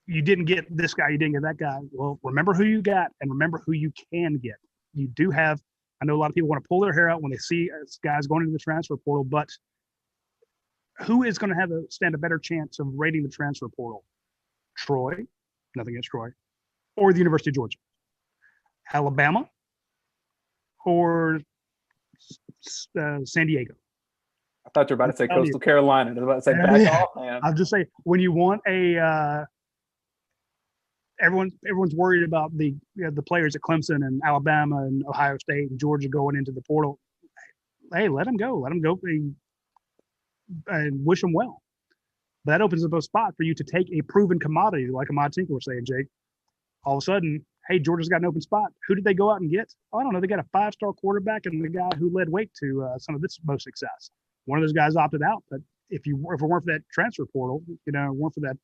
Speaker 1: you didn't get this guy, you didn't get that guy. Well, remember who you got and remember who you can get. You do have, I know a lot of people want to pull their hair out when they see guys going into the transfer portal, but who is going to stand a better chance of rating the transfer portal? Troy, nothing against Troy, or the University of Georgia? Alabama or San Diego?
Speaker 4: I thought you were about to say Coastal Carolina. I was about to say back off, man.
Speaker 1: I'll just say, when you want everyone's worried about the players at Clemson and Alabama and Ohio State and Georgia going into the portal. Hey, let them go. Let them go and wish them well. That opens up a spot for you to take a proven commodity, like Ahmad Tinker was saying, Jake. All of a sudden, hey, Georgia's got an open spot. Who did they go out and get? Oh, I don't know. They got a 5-star quarterback and the guy who led Wake to some of this most success. One of those guys opted out, but if it weren't for that transfer portal, weren't for that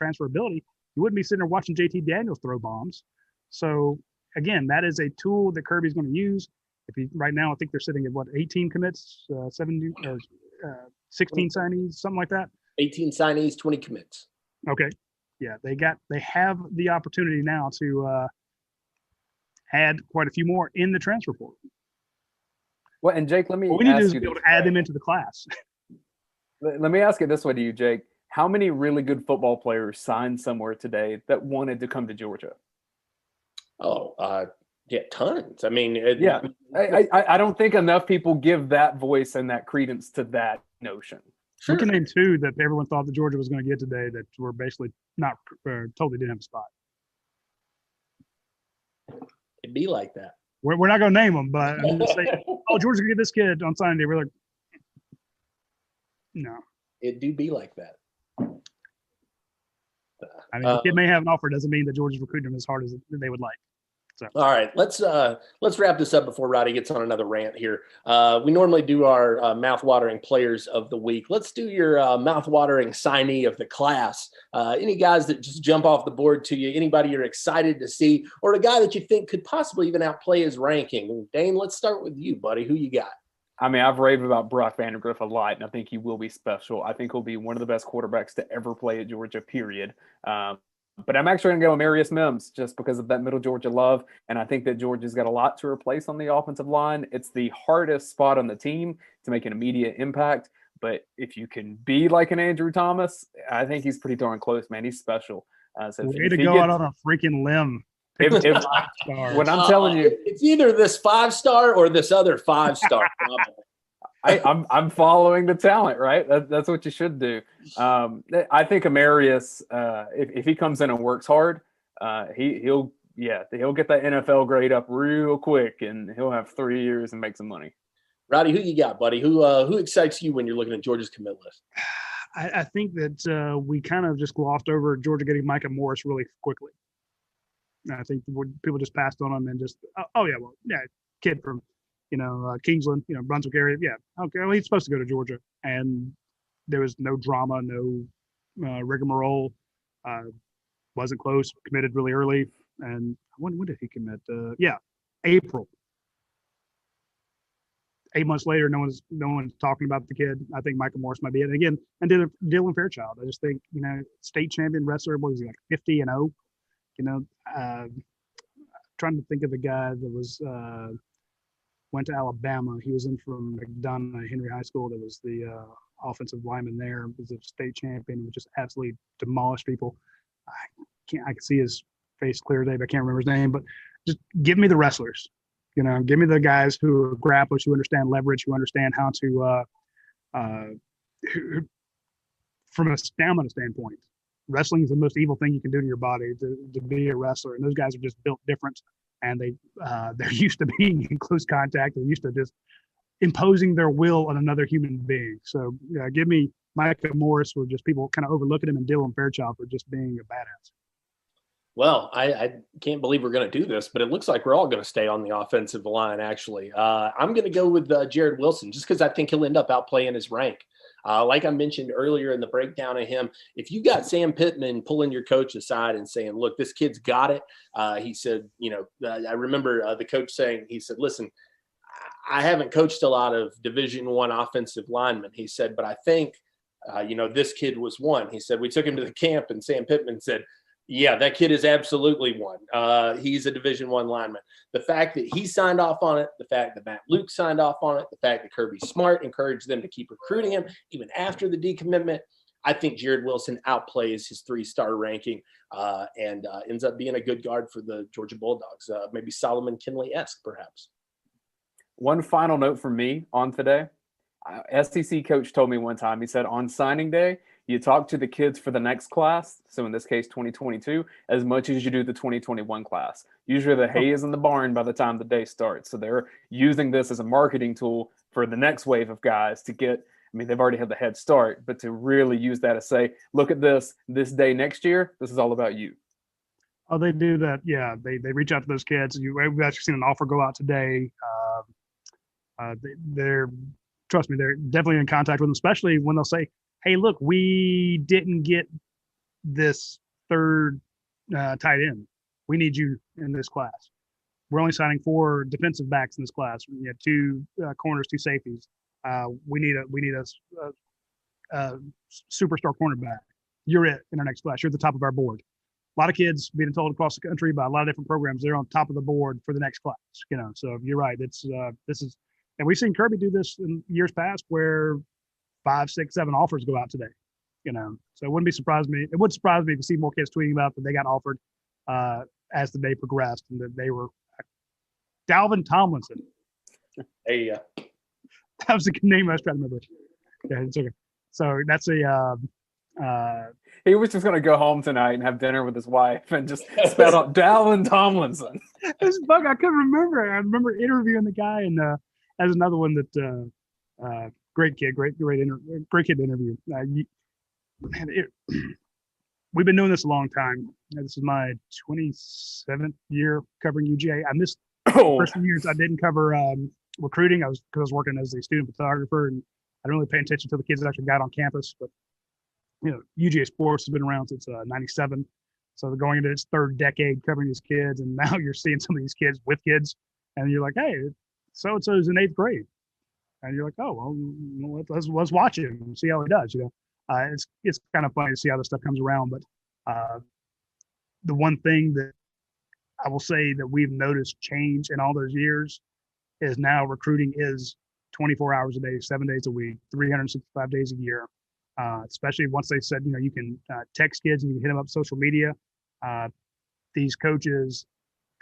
Speaker 1: transferability, you wouldn't be sitting there watching JT Daniels throw bombs. So again, that is a tool that Kirby's going to use. Right now, I think they're sitting at 18 commits, 17 or 16 signees, something like that.
Speaker 2: 18 signees, 20 commits.
Speaker 1: Okay, yeah, they have the opportunity now to add quite a few more in the transfer portal.
Speaker 4: Well, and Jake, let me
Speaker 1: what we need to do is be able to add them into the class.
Speaker 4: Let me ask it this way to you, Jake. How many really good football players signed somewhere today that wanted to come to Georgia?
Speaker 2: Yeah, tons. I mean,
Speaker 4: I don't think enough people give that voice and that credence to that notion.
Speaker 1: Sure. We can name 2 that everyone thought that Georgia was going to get today that were basically not totally didn't have a spot.
Speaker 2: It'd be like that.
Speaker 1: We're not going to name them, but I'm just saying, Georgia's going to get this kid on signing day. We're like, No.
Speaker 2: It do be like that.
Speaker 1: I mean, the kid may have an offer. Doesn't mean that Georgia's recruiting him as hard as they would like. So.
Speaker 2: All right, let's wrap this up before Roddy gets on another rant here. We normally do our mouth-watering players of the week. Let's do your mouth-watering signee of the class. Any guys that just jump off the board to you, anybody you're excited to see, or a guy that you think could possibly even outplay his ranking. Dayne, let's start with you, buddy. Who you got?
Speaker 4: I mean, I've raved about Brock Vandagriff a lot, and I think he will be special. I think he'll be one of the best quarterbacks to ever play at Georgia, period. But I'm actually going to go with Marius Mims just because of that middle Georgia love, and I think that Georgia's got a lot to replace on the offensive line. It's the hardest spot on the team to make an immediate impact, but if you can be like an Andrew Thomas, I think he's pretty darn close, man. He's special.
Speaker 1: Way to go out on a freaking limb.
Speaker 4: When I'm telling you,
Speaker 2: it's either this 5-star or this other 5-star.
Speaker 4: I'm following the talent, right? That's what you should do. I think Amarius, if he comes in and works hard, he'll get that NFL grade up real quick, and he'll have 3 years and make some money.
Speaker 2: Roddy, who you got, buddy? Who excites you when you're looking at Georgia's commit list?
Speaker 1: I think that we kind of just glossed over Georgia getting Micah Morris really quickly. I think people just passed on him and just, kid from, Kingsland, Brunswick area. Yeah, okay, well, he's supposed to go to Georgia. And there was no drama, no rigmarole. Wasn't close, committed really early. And when did he commit? April. 8 months later, no one's talking about the kid. I think Michael Morris might be it. And again, and Dylan Fairchild. I just think, state champion wrestler, what was he, like 50-0? Trying to think of a guy that was went to Alabama. He was in from McDonough Henry High School. That was the offensive lineman there. Was a state champion. Was just absolutely demolished people. I can see his face clear today, but I can't remember his name. But just give me the wrestlers. Give me the guys who are grapplers, who understand leverage, who understand how to, from a stamina standpoint. Wrestling is the most evil thing you can do to your body, to be a wrestler. And those guys are just built different, and they're used to being in close contact. They're used to just imposing their will on another human being. So give me Micah Morris, for just people kind of overlooking him, and Dylan Fairchild for just being a badass.
Speaker 2: Well, I can't believe we're going to do this, but it looks like we're all going to stay on the offensive line, actually. I'm going to go with Jared Wilson, just because I think he'll end up outplaying his rank. Like I mentioned earlier in the breakdown of him, if you got Sam Pittman pulling your coach aside and saying, look, this kid's got it. He said, I remember the coach saying, he said, listen, I haven't coached a lot of Division I offensive linemen. He said, but I think, this kid was one. He said, we took him to the camp, and Sam Pittman said, yeah, that kid is absolutely one. He's a Division I lineman. The fact that he signed off on it, the fact that Matt Luke signed off on it, the fact that Kirby Smart encouraged them to keep recruiting him even after the decommitment, I think Jared Wilson outplays his 3-star ranking and ends up being a good guard for the Georgia Bulldogs. Maybe Solomon Kinley-esque, perhaps.
Speaker 4: One final note from me on today. SEC coach told me one time, he said, on signing day, you talk to the kids for the next class, so in this case 2022, as much as you do the 2021 class. Usually the hay is in the barn by the time the day starts. So they're using this as a marketing tool for the next wave of guys to get, they've already had the head start, but to really use that to say, look at this day next year, this is all about you.
Speaker 1: Oh, they do that. Yeah, they reach out to those kids. We've actually seen an offer go out today. Trust me, they're definitely in contact with them, especially when they'll say, hey, look, we didn't get this third tight end. We need you in this class. We're only signing 4 defensive backs in this class. We have 2 corners, 2 safeties. We need a superstar cornerback. You're it in our next class. You're at the top of our board. A lot of kids being told across the country by a lot of different programs, they're on top of the board for the next class. So you're right. This is, and we've seen Kirby do this in years past where 5, 6, 7 offers go out today. So it wouldn't surprise me to see more kids tweeting about that they got offered as the day progressed, and that they were Dalvin Tomlinson.
Speaker 2: Hey,
Speaker 1: that was the name I was trying to remember. Yeah, it's okay. So that's
Speaker 4: he was just going to go home tonight and have dinner with his wife and just spell out Dalvin Tomlinson.
Speaker 1: This bug, I couldn't remember. I remember interviewing the guy, and as another one that Great kid, great kid to interview. We've been doing this a long time. This is my 27th year covering UGA. I missed the first few years. I didn't cover recruiting. Because I was working as a student photographer, and I didn't really pay attention to the kids that actually got on campus. But UGASports has been around since '97, so they're going into its third decade covering these kids, and now you're seeing some of these kids with kids, and you're like, hey, so and so is in 8th grade, and you're like, oh well, let's watch him and see how he does. It's kind of funny to see how this stuff comes around. But the one thing that I will say that we've noticed change in all those years is now recruiting is 24 hours a day, 7 days a week, 365 days a year. Especially once they said, you can text kids and you can hit them up social media. These coaches,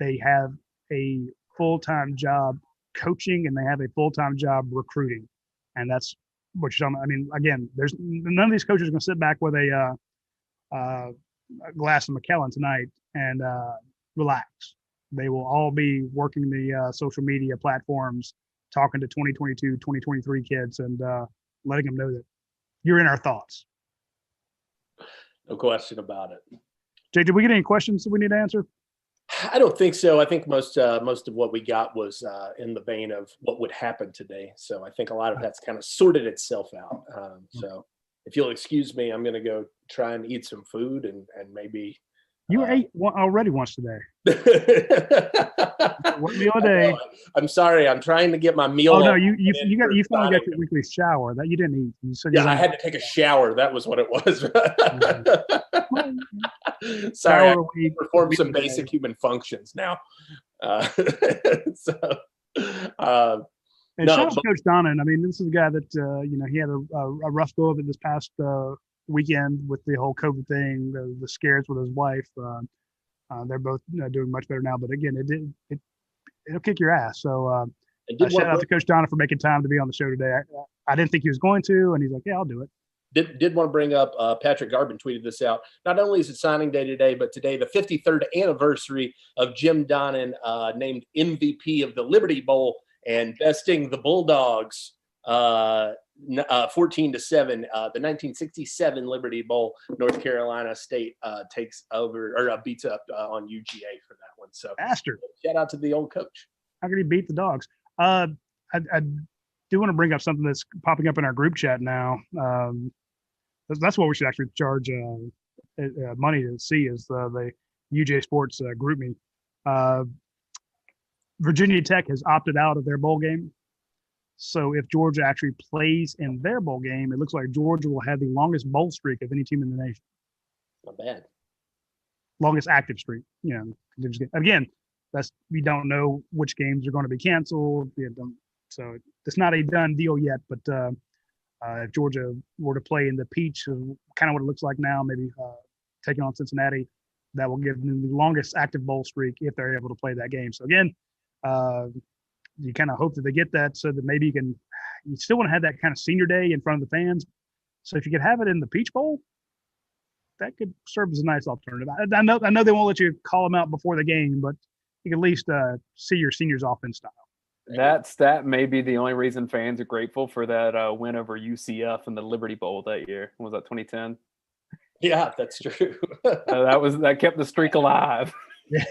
Speaker 1: they have a full-time job coaching and they have a full-time job recruiting. And that's what you're talking about. I mean, again, there's none of these coaches are going to sit back with a glass of McKellen tonight and relax. They will all be working the social media platforms, talking to 2022, 2023 kids and letting them know that you're in our thoughts.
Speaker 2: No question about it.
Speaker 1: Jay, did we get any questions that we need to answer?
Speaker 2: I don't think so. I think most of what we got was in the vein of what would happen today. So I think a lot of that's kind of sorted itself out. So if you'll excuse me, I'm going to go try and eat some food and maybe.
Speaker 1: You ate already once today. One meal a day.
Speaker 2: I'm sorry. I'm trying to get my meal.
Speaker 1: Oh no, you finally got your weekly shower that you didn't eat. You said
Speaker 2: I had to take a shower. That was what it was. Sorry, I perform some basic human functions now. Shout
Speaker 1: out to Coach Donnan. I mean, this is a guy that he had a rough go of it this past weekend with the whole COVID thing, the scares with his wife. They're both doing much better now, but again, it'll kick your ass. So shout out to Coach Donnan for making time to be on the show today. I didn't think he was going to, and he's like, yeah, I'll do it.
Speaker 2: Did want to bring up Patrick Garvin tweeted this out. Not only is it signing day today, but today the 53rd anniversary of Jim Donnan named MVP of the Liberty Bowl and besting the Bulldogs 14-7. The 1967 Liberty Bowl, North Carolina State takes over or beats up on UGA for that one. So
Speaker 1: bastard.
Speaker 2: Shout out to the old coach.
Speaker 1: How could he beat the Dogs? I do want to bring up something that's popping up in our group chat now. That's what we should actually charge money to see is the UGASports group me. Virginia Tech has opted out of their bowl game. So if Georgia actually plays in their bowl game, it looks like Georgia will have the longest bowl streak of any team in the nation.
Speaker 2: Not bad.
Speaker 1: Longest active streak. Again, we don't know which games are going to be canceled. So it's not a done deal yet. But if Georgia were to play in the Peach, kind of what it looks like now, maybe taking on Cincinnati, that will give them the longest active bowl streak if they're able to play that game. So again, you kind of hope that they get that so that maybe you still want to have that kind of senior day in front of the fans. So if you could have it in the Peach Bowl, that could serve as a nice alternative. I know they won't let you call them out before the game, but you can at least see your seniors off in style.
Speaker 4: That may be the only reason fans are grateful for that win over UCF in the Liberty Bowl that year. Was that 2010?
Speaker 2: Yeah, that's true.
Speaker 4: That kept the streak alive.
Speaker 1: Yeah.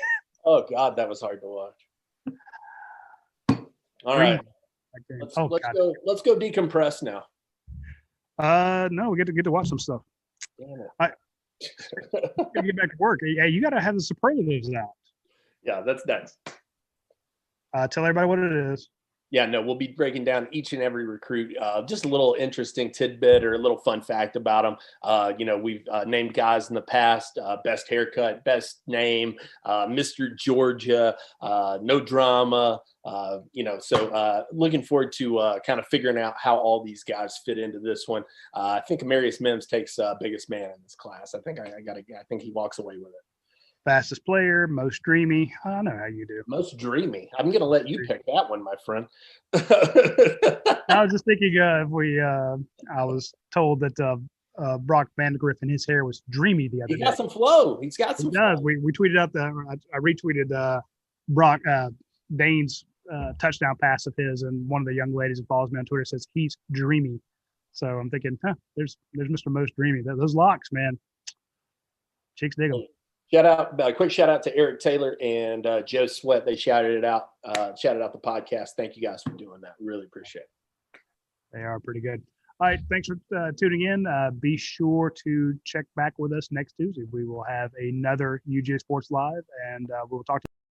Speaker 2: Oh God, that was hard to watch. All right, let's go decompress now.
Speaker 1: No, we get to watch some stuff.
Speaker 2: Damn it.
Speaker 1: I gotta get back to work. Hey, you gotta have the superlatives out.
Speaker 2: Yeah, that's next.
Speaker 1: Tell everybody what it is.
Speaker 2: Yeah, no, we'll be breaking down each and every recruit. Just a little interesting tidbit or a little fun fact about them. We've named guys in the past, best haircut, best name, Mr. Georgia, no drama. So looking forward to kind of figuring out how all these guys fit into this one. I think Amarius Mims takes biggest man in this class. I think I think he walks away with it.
Speaker 1: Fastest player, most dreamy. I don't know how you do.
Speaker 2: Most dreamy. I'm going to let you pick that one, my friend.
Speaker 1: I was just thinking if I was told that Brock Vandegrift and his hair was dreamy the other day.
Speaker 2: He's got some flow. He's got some flow.
Speaker 1: We tweeted out I retweeted Brock Dayne's touchdown pass of his, and one of the young ladies that follows me on Twitter says he's dreamy. So I'm thinking, there's Mr. Most Dreamy. Those locks, man. Chicks dig them.
Speaker 2: Quick shout out to Eric Taylor and Joe Sweat. They shouted out the podcast. Thank you guys for doing that. Really appreciate it.
Speaker 1: They are pretty good. All right. Thanks for tuning in. Be sure to check back with us next Tuesday. We will have another UGA Sports Live, and we'll talk to you.